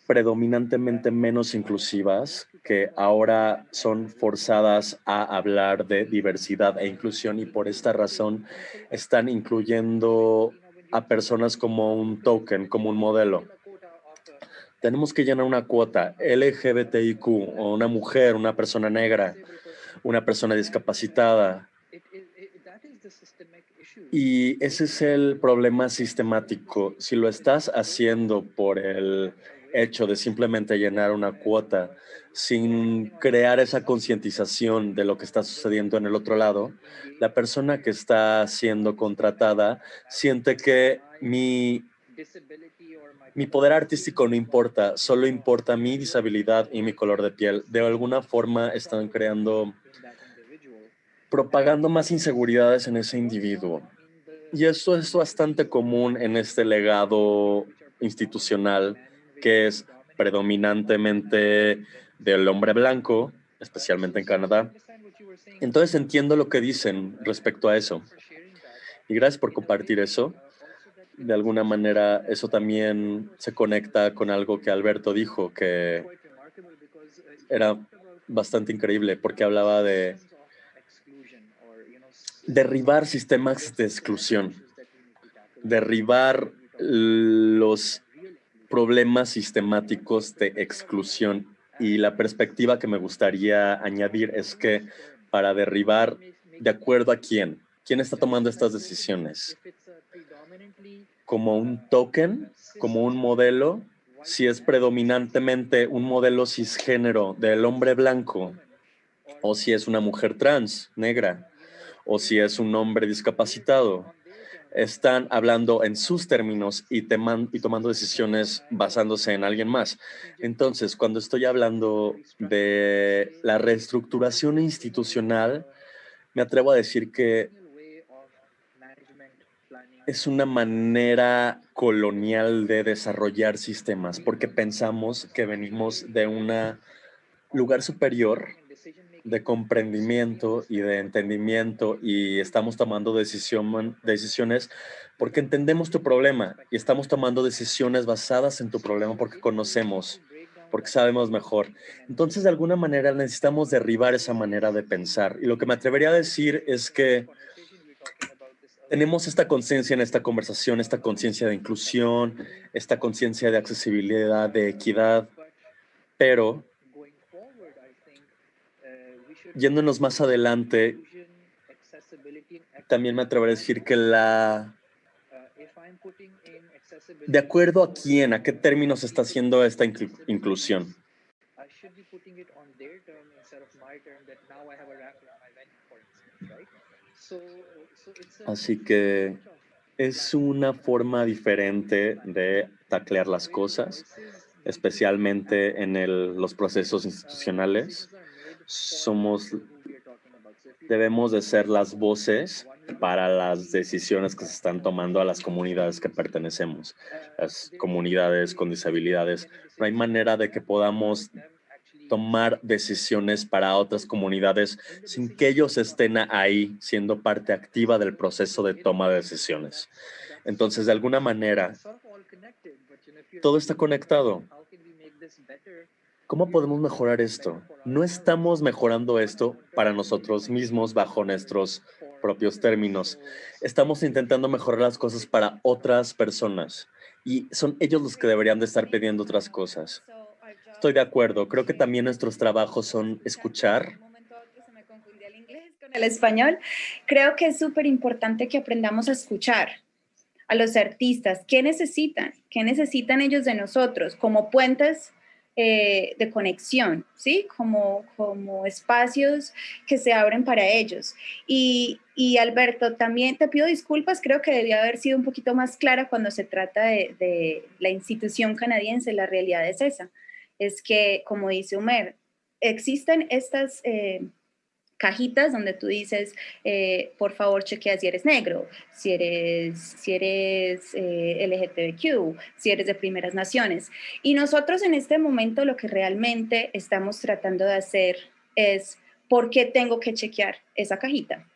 predominantemente menos inclusivas que ahora son forzadas a hablar de diversidad e inclusión y por esta razón están incluyendo a personas como un token, como un modelo. Tenemos que llenar una cuota LGBTIQ o una mujer, una persona negra, una persona discapacitada. Y ese es el problema sistemático. Si lo estás haciendo por el hecho de simplemente llenar una cuota sin crear esa concientización de lo que está sucediendo en el otro lado, la persona que está siendo contratada siente que mi poder artístico no importa, solo importa mi disabilidad y mi color de piel. De alguna forma están propagando más inseguridades en ese individuo. Y eso es bastante común en este legado institucional que es predominantemente del hombre blanco, especialmente en Canadá. Entonces entiendo lo que dicen respecto a eso. Y gracias por compartir eso. De alguna manera, eso también se conecta con algo que Alberto dijo, que era bastante increíble, porque hablaba de derribar sistemas de exclusión, derribar los problemas sistemáticos de exclusión. Y la perspectiva que me gustaría añadir es que para derribar, ¿de acuerdo a quién? ¿Quién está tomando estas decisiones? ¿Como un token? ¿Como un modelo? Si es predominantemente un modelo cisgénero del hombre blanco, o si es una mujer trans, negra, o si es un hombre discapacitado, están hablando en sus términos y tomando decisiones basándose en alguien más. Entonces, cuando estoy hablando de la reestructuración institucional, me atrevo a decir que es una manera colonial de desarrollar sistemas, porque pensamos que venimos de un lugar superior de comprendimiento y de entendimiento y estamos tomando decisiones porque entendemos tu problema y estamos tomando decisiones basadas en tu problema porque conocemos, porque sabemos mejor. Entonces, de alguna manera necesitamos derribar esa manera de pensar. Y lo que me atrevería a decir es que tenemos esta conciencia en esta conversación, esta conciencia de inclusión, esta conciencia de accesibilidad, de equidad, pero yéndonos más adelante, también me atrevería a decir que ¿de acuerdo a quién, a qué términos está haciendo esta inclusión? Así que es una forma diferente de taclear las cosas, especialmente en los procesos institucionales. Debemos de ser las voces para las decisiones que se están tomando a las comunidades que pertenecemos, las comunidades con disabilidades. No hay manera de que podamos tomar decisiones para otras comunidades sin que ellos estén ahí siendo parte activa del proceso de toma de decisiones. Entonces, de alguna manera, todo está conectado. ¿Cómo podemos mejorar esto? No estamos mejorando esto para nosotros mismos bajo nuestros propios términos. Estamos intentando mejorar las cosas para otras personas y son ellos los que deberían de estar pidiendo otras cosas. Estoy de acuerdo. Creo que también nuestros trabajos son escuchar. Se me confundía el inglés con el español. Creo que es súper importante que aprendamos a escuchar a los artistas. ¿Qué necesitan? ¿Qué necesitan ellos de nosotros? Como puentes de conexión, ¿sí? Como espacios que se abren para ellos. Y Alberto, también te pido disculpas, creo que debía haber sido un poquito más clara cuando se trata de la institución canadiense. La realidad es esa, es que, como dice Umer, existen estas cajitas donde tú dices, por favor, chequea si eres negro, si eres LGTBQ, si eres de primeras naciones. Y nosotros en este momento lo que realmente estamos tratando de hacer es, ¿por qué tengo que chequear esa cajita?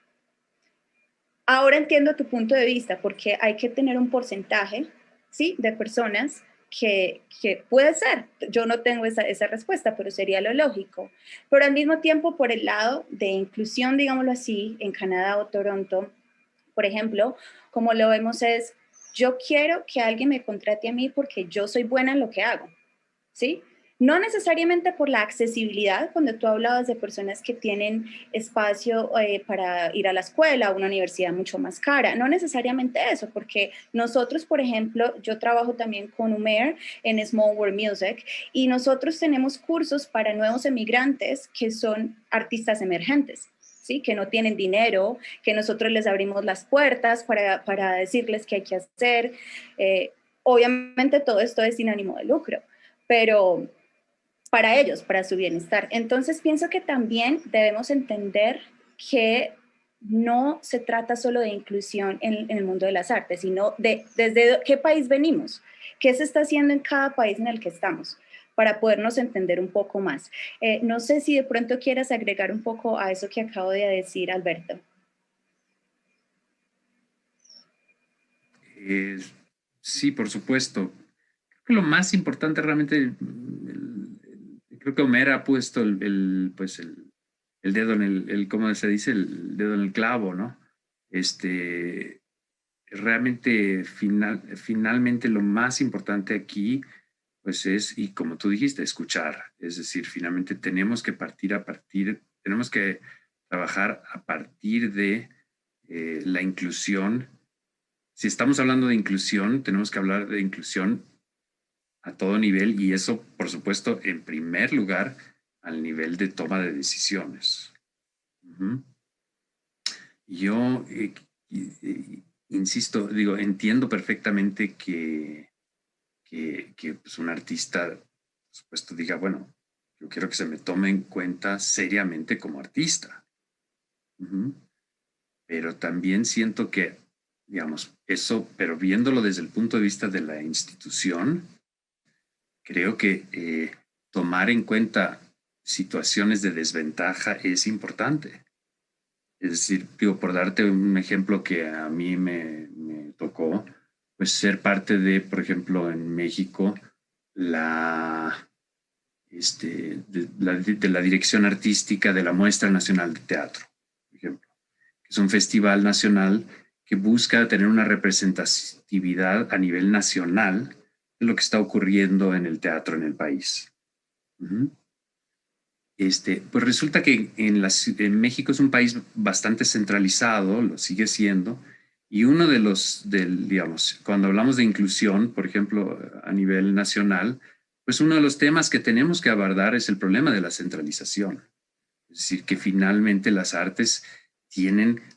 Ahora entiendo tu punto de vista, porque hay que tener un porcentaje, ¿sí?, de personas que puede ser, yo no tengo esa respuesta, pero sería lo lógico. Pero al mismo tiempo, por el lado de inclusión, digámoslo así, en Canadá o Toronto, por ejemplo, como lo vemos es, yo quiero que alguien me contrate a mí porque yo soy buena en lo que hago, ¿sí? No necesariamente por la accesibilidad, cuando tú hablabas de personas que tienen espacio para ir a la escuela, a una universidad mucho más cara, no necesariamente eso, porque nosotros, por ejemplo, yo trabajo también con UMER en Small World Music y nosotros tenemos cursos para nuevos emigrantes que son artistas emergentes. ¿Sí? Que no tienen dinero, que nosotros les abrimos las puertas para decirles qué hay que hacer. Obviamente todo esto es sin ánimo de lucro, pero para ellos, para su bienestar. Entonces pienso que también debemos entender que no se trata solo de inclusión en el mundo de las artes, sino de desde qué país venimos, qué se está haciendo en cada país en el que estamos, para podernos entender un poco más. No sé si de pronto quieras agregar un poco a eso que acabo de decir, Alberto. Sí, por supuesto. Creo que lo más importante realmente, creo que Homer ha puesto el dedo en ¿cómo se dice? El dedo en el clavo, ¿no? Realmente, finalmente lo más importante aquí, pues es, y como tú dijiste, escuchar. Es decir, finalmente tenemos que tenemos que trabajar a partir de la inclusión. Si estamos hablando de inclusión, tenemos que hablar de inclusión a todo nivel y eso, por supuesto, en primer lugar, al nivel de toma de decisiones. Yo insisto, digo, entiendo perfectamente que pues un artista, por supuesto, diga, bueno, yo quiero que se me tome en cuenta seriamente como artista. Pero también siento que, digamos, eso, pero viéndolo desde el punto de vista de la institución, creo que tomar en cuenta situaciones de desventaja es importante. Es decir, digo, por darte un ejemplo que a mí me tocó, pues ser parte de, por ejemplo, en México, de la dirección artística de la Muestra Nacional de Teatro, por ejemplo, que es un festival nacional que busca tener una representatividad a nivel nacional de lo que está ocurriendo en el teatro en el país. Pues resulta que en México es un país bastante centralizado, lo sigue siendo, y uno de digamos, cuando hablamos de inclusión, por ejemplo, a nivel nacional, pues uno de los temas que tenemos que abordar es el problema de la centralización. Es decir, que finalmente las artes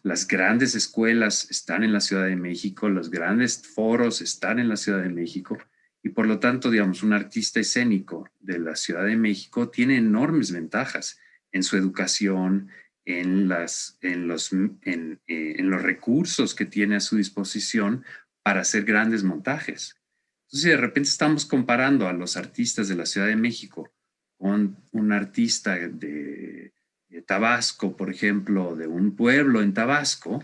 las grandes escuelas están en la Ciudad de México, los grandes foros están en la Ciudad de México, y por lo tanto, digamos, un artista escénico de la Ciudad de México tiene enormes ventajas en su educación, en los recursos que tiene a su disposición para hacer grandes montajes. Entonces, de repente estamos comparando a los artistas de la Ciudad de México con un artista de Tabasco, por ejemplo, de un pueblo en Tabasco,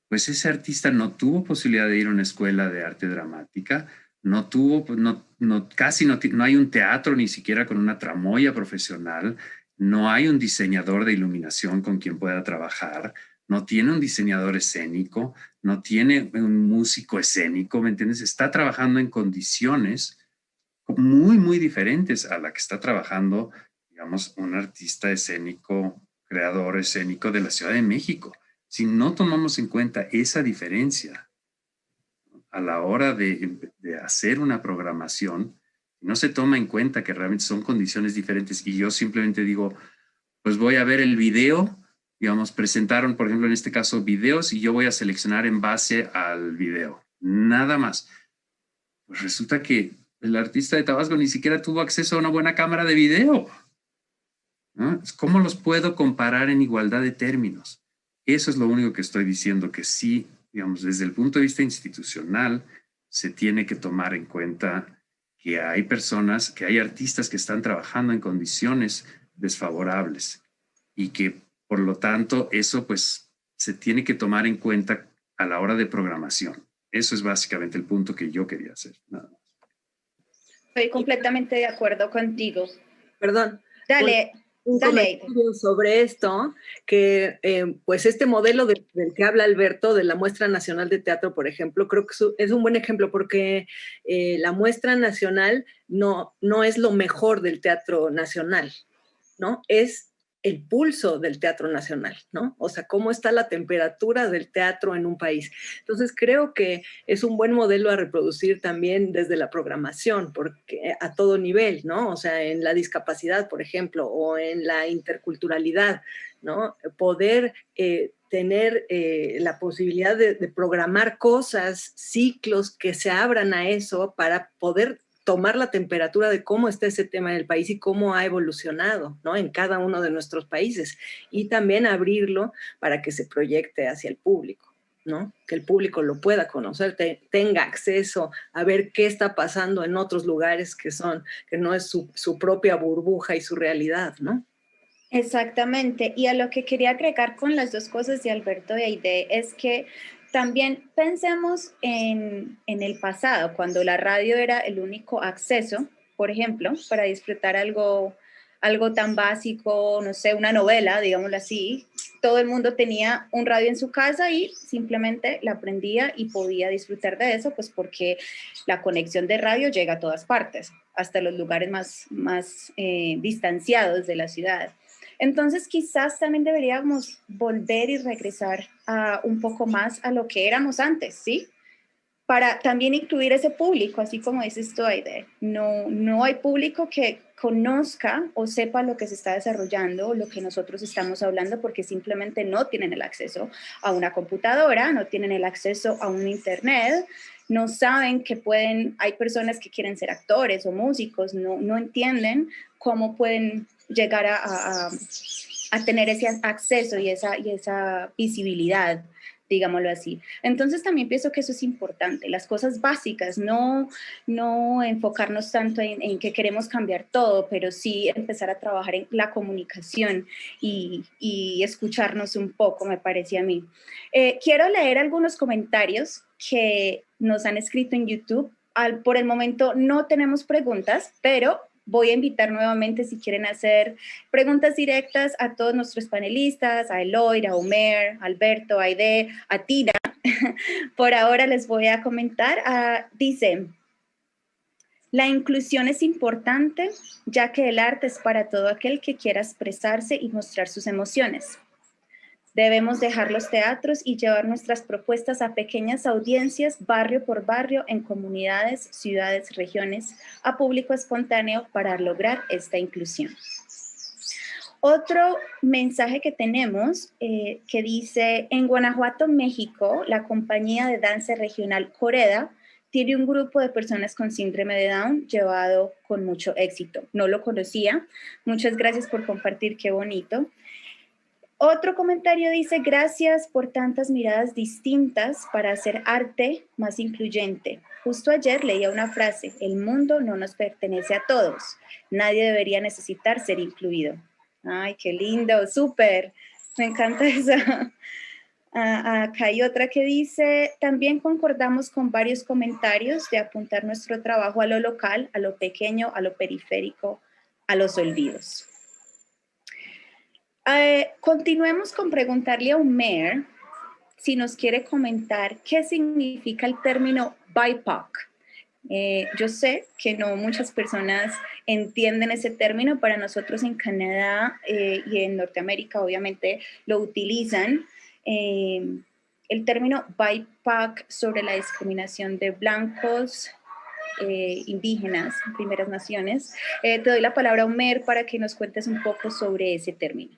pues ese artista no tuvo posibilidad de ir a una escuela de arte dramática, casi no hay un teatro ni siquiera con una tramoya profesional, no hay un diseñador de iluminación con quien pueda trabajar, no tiene un diseñador escénico, no tiene un músico escénico, ¿me entiendes? Está trabajando en condiciones muy, muy diferentes a la que está trabajando, digamos, un artista escénico, creador escénico de la Ciudad de México. Si no tomamos en cuenta esa diferencia a la hora de hacer una programación, no se toma en cuenta que realmente son condiciones diferentes y yo simplemente digo, pues voy a ver el video, digamos, presentaron, por ejemplo, en este caso, videos y yo voy a seleccionar en base al video, nada más. Pues resulta que el artista de Tabasco ni siquiera tuvo acceso a una buena cámara de video, ¿no? ¿Cómo los puedo comparar en igualdad de términos? Eso es lo único que estoy diciendo, que sí, digamos, desde el punto de vista institucional, se tiene que tomar en cuenta que hay personas, que hay artistas que están trabajando en condiciones desfavorables y que, por lo tanto, eso pues se tiene que tomar en cuenta a la hora de programación. Eso es básicamente el punto que yo quería hacer. Nada más. Estoy completamente de acuerdo contigo. Perdón. Dale. un Dale, Aide. comentario sobre esto, que pues este modelo del que habla Alberto, de la Muestra Nacional de Teatro, por ejemplo, creo que es un buen ejemplo porque la Muestra Nacional no es lo mejor del teatro nacional, ¿no? Es el pulso del teatro nacional, ¿no? O sea, cómo está la temperatura del teatro en un país. Entonces, creo que es un buen modelo a reproducir también desde la programación, porque a todo nivel, ¿no? O sea, en la discapacidad, por ejemplo, o en la interculturalidad, ¿no? Poder tener la posibilidad de programar cosas, ciclos que se abran a eso para poder tomar la temperatura de cómo está ese tema en el país y cómo ha evolucionado, ¿no? En cada uno de nuestros países. Y también abrirlo para que se proyecte hacia el público, ¿no? Que el público lo pueda conocer, tenga acceso a ver qué está pasando en otros lugares que no es su propia burbuja y su realidad, ¿no? Exactamente. Y a lo que quería agregar con las dos cosas de Alberto y Aide es que también pensemos en el pasado, cuando la radio era el único acceso, por ejemplo, para disfrutar algo tan básico, no sé, una novela, digámoslo así. Todo el mundo tenía un radio en su casa y simplemente la prendía y podía disfrutar de eso, pues porque la conexión de radio llega a todas partes, hasta los lugares más distanciados de la ciudad. Entonces, quizás también deberíamos volver y regresar un poco más a lo que éramos antes, ¿sí? Para también incluir ese público, así como dices tú, Aide. No hay público que conozca o sepa lo que se está desarrollando, lo que nosotros estamos hablando, porque simplemente no tienen el acceso a una computadora, no tienen el acceso a un internet, no saben que hay personas que quieren ser actores o músicos, no entienden cómo pueden llegar a tener ese acceso y esa visibilidad, digámoslo así. Entonces también pienso que eso es importante, las cosas básicas, no enfocarnos tanto en que queremos cambiar todo, pero sí empezar a trabajar en la comunicación y escucharnos un poco, me parece a mí. Quiero leer algunos comentarios que nos han escrito en YouTube. Por el momento no tenemos preguntas, pero voy a invitar nuevamente si quieren hacer preguntas directas a todos nuestros panelistas, a Eloy, a Omer, a Alberto, a Aide, a Tina. Por ahora les voy a comentar. Dice, la inclusión es importante ya que el arte es para todo aquel que quiera expresarse y mostrar sus emociones. Debemos dejar los teatros y llevar nuestras propuestas a pequeñas audiencias, barrio por barrio, en comunidades, ciudades, regiones, a público espontáneo para lograr esta inclusión. Otro mensaje que tenemos que dice, en Guanajuato, México, la compañía de danza regional Coreda tiene un grupo de personas con síndrome de Down llevado con mucho éxito. No lo conocía. Muchas gracias por compartir, qué bonito. Otro comentario dice, gracias por tantas miradas distintas para hacer arte más incluyente. Justo ayer leía una frase, el mundo no nos pertenece a todos. Nadie debería necesitar ser incluido. Ay, qué lindo, súper. Me encanta esa. Acá hay otra que dice, también concordamos con varios comentarios de apuntar nuestro trabajo a lo local, a lo pequeño, a lo periférico, a los olvidos. Continuemos con preguntarle a Omer si nos quiere comentar qué significa el término BIPOC. Yo sé que no muchas personas entienden ese término. Para nosotros en Canadá y en Norteamérica obviamente lo utilizan. El término BIPOC sobre la discriminación de blancos, indígenas, primeras naciones. Te doy la palabra a Omer para que nos cuentes un poco sobre ese término.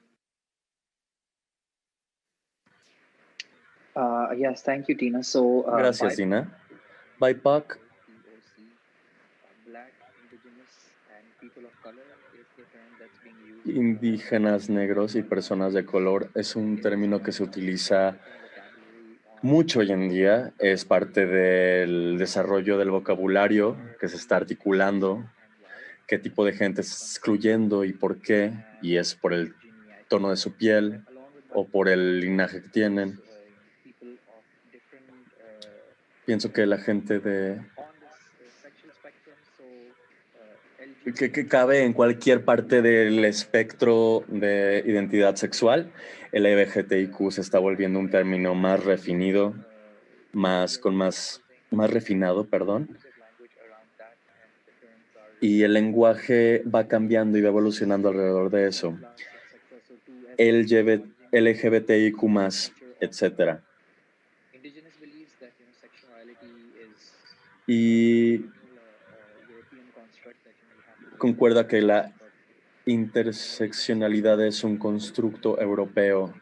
Yes, thank you, Tina. Gracias, Tina. BIPOC indígenas, negros y personas de color es un término que se utiliza mucho hoy en día. Es parte del desarrollo del vocabulario que se está articulando, qué tipo de gente se está excluyendo y por qué, y es por el tono de su piel o por el linaje que tienen. Pienso que la gente de que cabe en cualquier parte del espectro de identidad sexual. El LGBTIQ se está volviendo un término más refinido, más refinado, perdón. Y el lenguaje va cambiando y va evolucionando alrededor de eso. LGBTIQ+, etc. Y concuerda que la interseccionalidad es un constructo europeo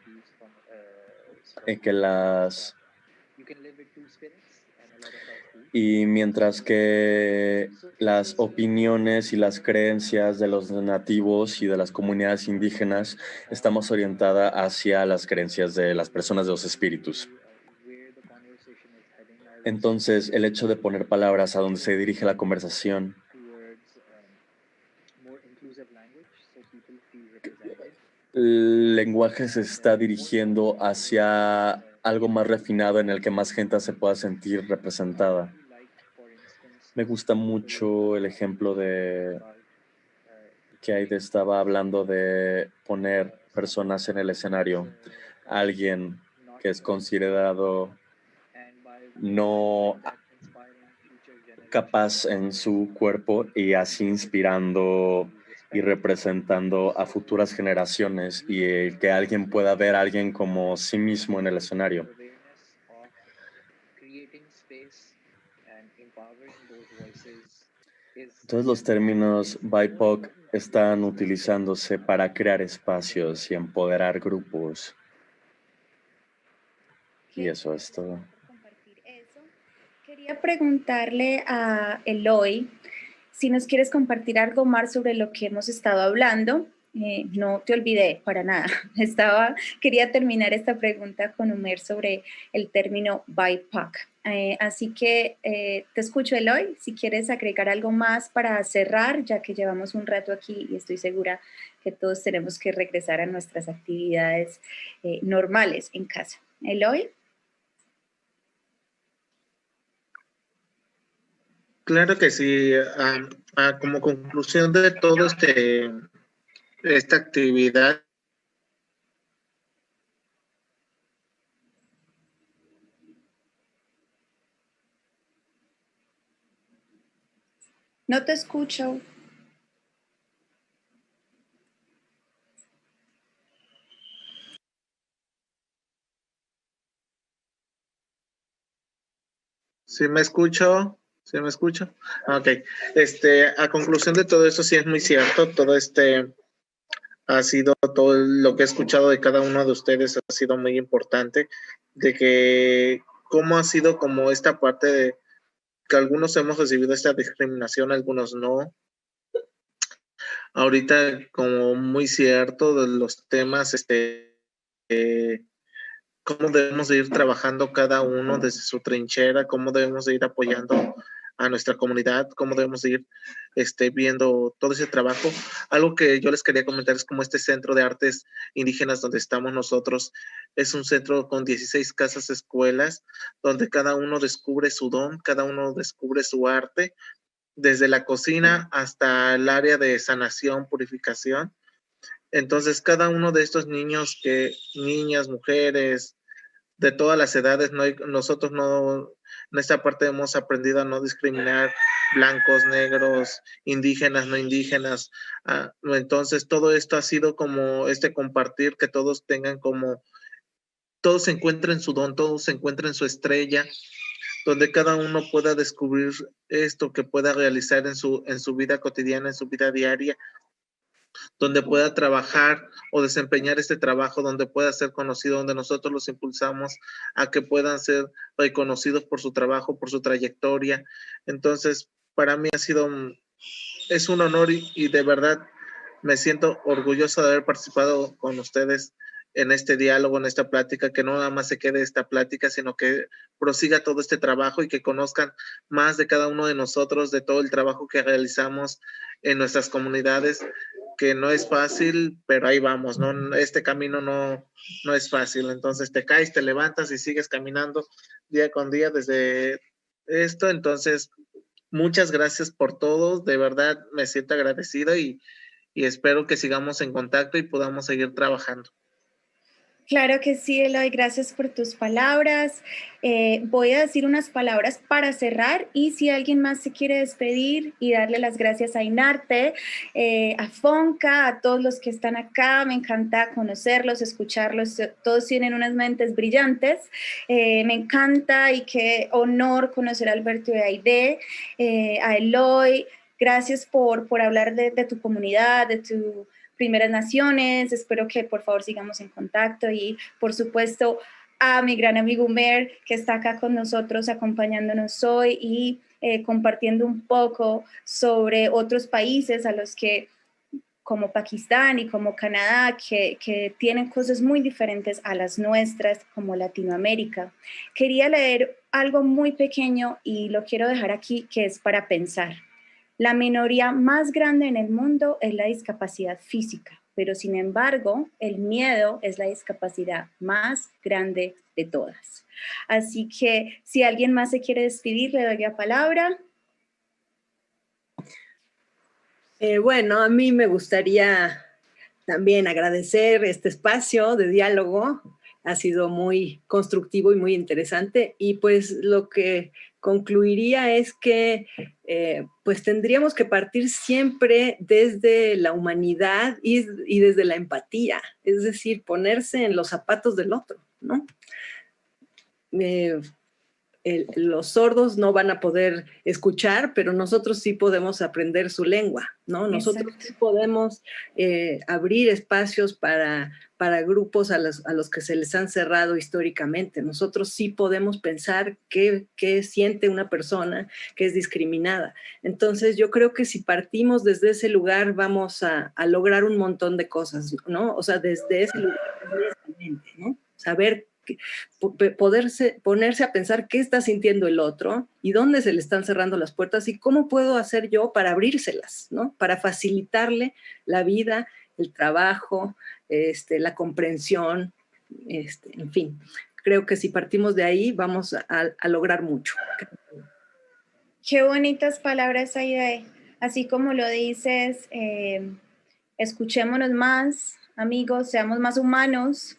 y mientras que las opiniones y las creencias de los nativos y de las comunidades indígenas estamos orientadas hacia las creencias de las personas de los espíritus. Entonces, el hecho de poner palabras a donde se dirige la conversación el lenguaje se está dirigiendo hacia algo más refinado en el que más gente se pueda sentir representada. Me gusta mucho el ejemplo de que Aide estaba hablando de poner personas en el escenario. Alguien que es considerado no capaz en su cuerpo y así inspirando y representando a futuras generaciones y que alguien pueda ver a alguien como sí mismo en el escenario. Todos los términos BIPOC están utilizándose para crear espacios y empoderar grupos. Y eso es todo. Quería preguntarle a Eloy si nos quieres compartir algo más sobre lo que hemos estado hablando. No te olvidé para nada. Quería terminar esta pregunta con Umer sobre el término BIPOC. Así que te escucho, Eloy, si quieres agregar algo más para cerrar, ya que llevamos un rato aquí y estoy segura que todos tenemos que regresar a nuestras actividades normales en casa. Eloy. Claro que sí. Como conclusión de todo esta actividad, No te escucho. ¿Sí me escucho? ¿Sí me escucho? Ok. A conclusión de todo esto, sí es muy cierto. Todo ha sido, todo lo que he escuchado de cada uno de ustedes ha sido muy importante. De que cómo ha sido como esta parte de que algunos hemos recibido esta discriminación, algunos no. Ahorita, como muy cierto, de los temas, cómo debemos de ir trabajando cada uno desde su trinchera, cómo debemos de ir apoyando a nuestra comunidad, cómo debemos de ir viendo todo ese trabajo. Algo que yo les quería comentar es como este centro de artes indígenas donde estamos nosotros, es un centro con 16 casas escuelas, donde cada uno descubre su don, cada uno descubre su arte, desde la cocina hasta el área de sanación, purificación. Entonces, cada uno de estos niños, niñas, mujeres, de todas las edades, nosotros no, en esta parte hemos aprendido a no discriminar blancos, negros, indígenas, no indígenas. Entonces, todo esto ha sido como compartir, que todos tengan todos se encuentren su don, todos se encuentren su estrella, donde cada uno pueda descubrir esto que pueda realizar en su vida cotidiana, en su vida diaria, donde pueda trabajar o desempeñar este trabajo, donde pueda ser conocido, donde nosotros los impulsamos a que puedan ser reconocidos por su trabajo, por su trayectoria. Entonces, para mí es un honor y de verdad me siento orgulloso de haber participado con ustedes en este diálogo, en esta plática, que no nada más se quede esta plática, sino que prosiga todo este trabajo y que conozcan más de cada uno de nosotros, de todo el trabajo que realizamos en nuestras comunidades, que no es fácil, pero ahí vamos, ¿no? Este camino no es fácil, entonces te caes, te levantas y sigues caminando día con día desde esto, entonces muchas gracias por todo, de verdad me siento agradecido y espero que sigamos en contacto y podamos seguir trabajando. Claro que sí, Eloy, gracias por tus palabras. Voy a decir unas palabras para cerrar y si alguien más se quiere despedir y darle las gracias a Inarte, a Fonca, a todos los que están acá, me encanta conocerlos, escucharlos, todos tienen unas mentes brillantes. Me encanta y qué honor conocer a Alberto y a Aide, a Eloy. Gracias por hablar de tu comunidad, de tu Primeras Naciones. Espero que por favor sigamos en contacto y por supuesto a mi gran amigo Umer que está acá con nosotros acompañándonos hoy y compartiendo un poco sobre otros países a los que como Pakistán y como Canadá que tienen cosas muy diferentes a las nuestras como Latinoamérica. Quería leer algo muy pequeño y lo quiero dejar aquí que es para pensar. La minoría más grande en el mundo es la discapacidad física, pero sin embargo, el miedo es la discapacidad más grande de todas. Así que si alguien más se quiere despedir, le doy la palabra. Bueno, a mí me gustaría también agradecer este espacio de diálogo. Ha sido muy constructivo y muy interesante. Y pues lo que concluiría es que pues tendríamos que partir siempre desde la humanidad y desde la empatía. Es decir, ponerse en los zapatos del otro, ¿no? Los sordos no van a poder escuchar, pero nosotros sí podemos aprender su lengua, ¿no? Nosotros sí podemos abrir espacios para grupos a los que se les han cerrado históricamente. Nosotros sí podemos pensar qué siente una persona que es discriminada. Entonces, yo creo que si partimos desde ese lugar, vamos a lograr un montón de cosas, ¿no? O sea, desde ese lugar, ¿no? Saber ponerse a pensar qué está sintiendo el otro y dónde se le están cerrando las puertas y cómo puedo hacer yo para abrírselas, ¿no? Para facilitarle la vida, el trabajo, la comprensión, en fin. Creo que si partimos de ahí vamos a lograr mucho. Qué bonitas palabras, Aide. Así como lo dices, escuchémonos más, amigos, seamos más humanos.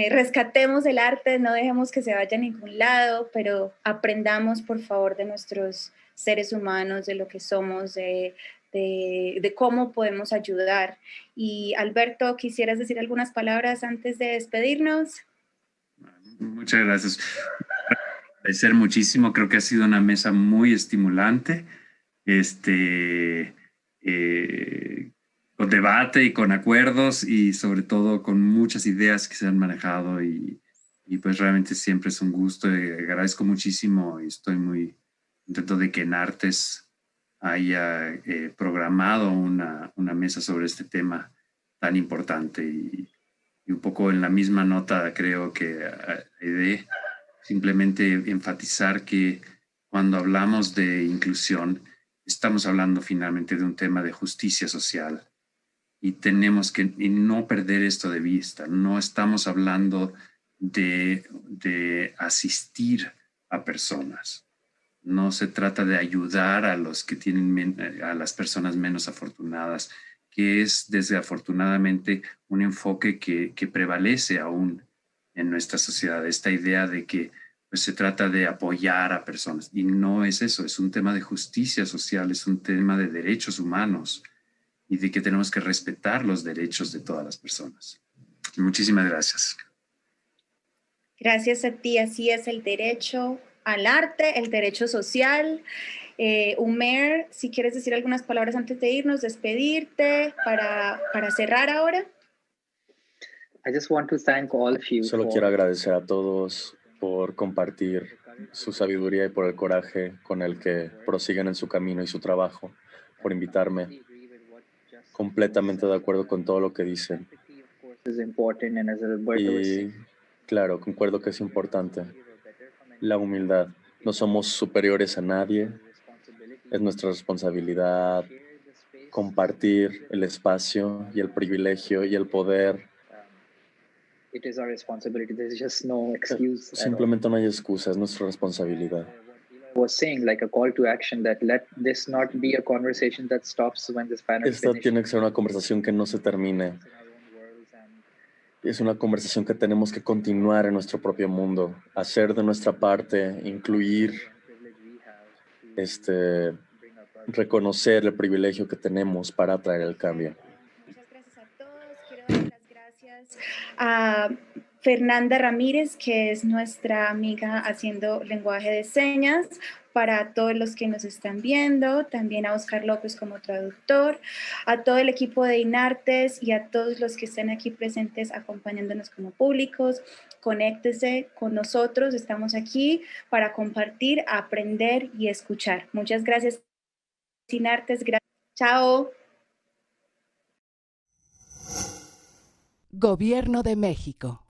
Rescatemos el arte, no dejemos que se vaya a ningún lado, pero aprendamos por favor de nuestros seres humanos, de lo que somos, de cómo podemos ayudar. Y Alberto, ¿quisieras decir algunas palabras antes de despedirnos? Muchas gracias. Agradecer muchísimo, creo que ha sido una mesa muy estimulante. Con debate y con acuerdos y sobre todo con muchas ideas que se han manejado y pues realmente siempre es un gusto. Agradezco muchísimo y estoy muy contento de que en Artes haya programado una mesa sobre este tema tan importante y un poco en la misma nota creo que de simplemente enfatizar que cuando hablamos de inclusión estamos hablando finalmente de un tema de justicia social. Y tenemos que no perder esto de vista. No estamos hablando de asistir a personas. No se trata de ayudar a los que tienen a las personas menos afortunadas, que es desafortunadamente un enfoque que prevalece aún en nuestra sociedad. Esta idea de que pues, se trata de apoyar a personas. Y no es eso, es un tema de justicia social, es un tema de derechos humanos y de que tenemos que respetar los derechos de todas las personas. Muchísimas gracias. Gracias a ti, así es el derecho al arte, el derecho social. Umer, si quieres decir algunas palabras antes de irnos, despedirte para cerrar ahora. I just want to thank all of you. Solo quiero agradecer a todos por compartir su sabiduría y por el coraje con el que prosiguen en su camino y su trabajo, por invitarme. Completamente de acuerdo con todo lo que dicen. Y claro, concuerdo que es importante. La humildad. No somos superiores a nadie. Es nuestra responsabilidad compartir el espacio y el privilegio y el poder. Simplemente no hay excusa, es nuestra responsabilidad. was saying, like a call to action, that let this not be a conversation that stops when this panel Esta finishes. tiene que ser una conversación que no se termine. Es una conversación que tenemos que continuar en nuestro propio mundo, hacer de nuestra parte, incluir, reconocer el privilegio que tenemos para traer el cambio. Muchas gracias a todos. Quiero dar las gracias a Fernanda Ramírez, que es nuestra amiga haciendo lenguaje de señas, para todos los que nos están viendo, también a Oscar López como traductor, a todo el equipo de INARTES y a todos los que están aquí presentes acompañándonos como públicos. Conéctese con nosotros, estamos aquí para compartir, aprender y escuchar. Muchas gracias, INARTES. Chao. Gobierno de México.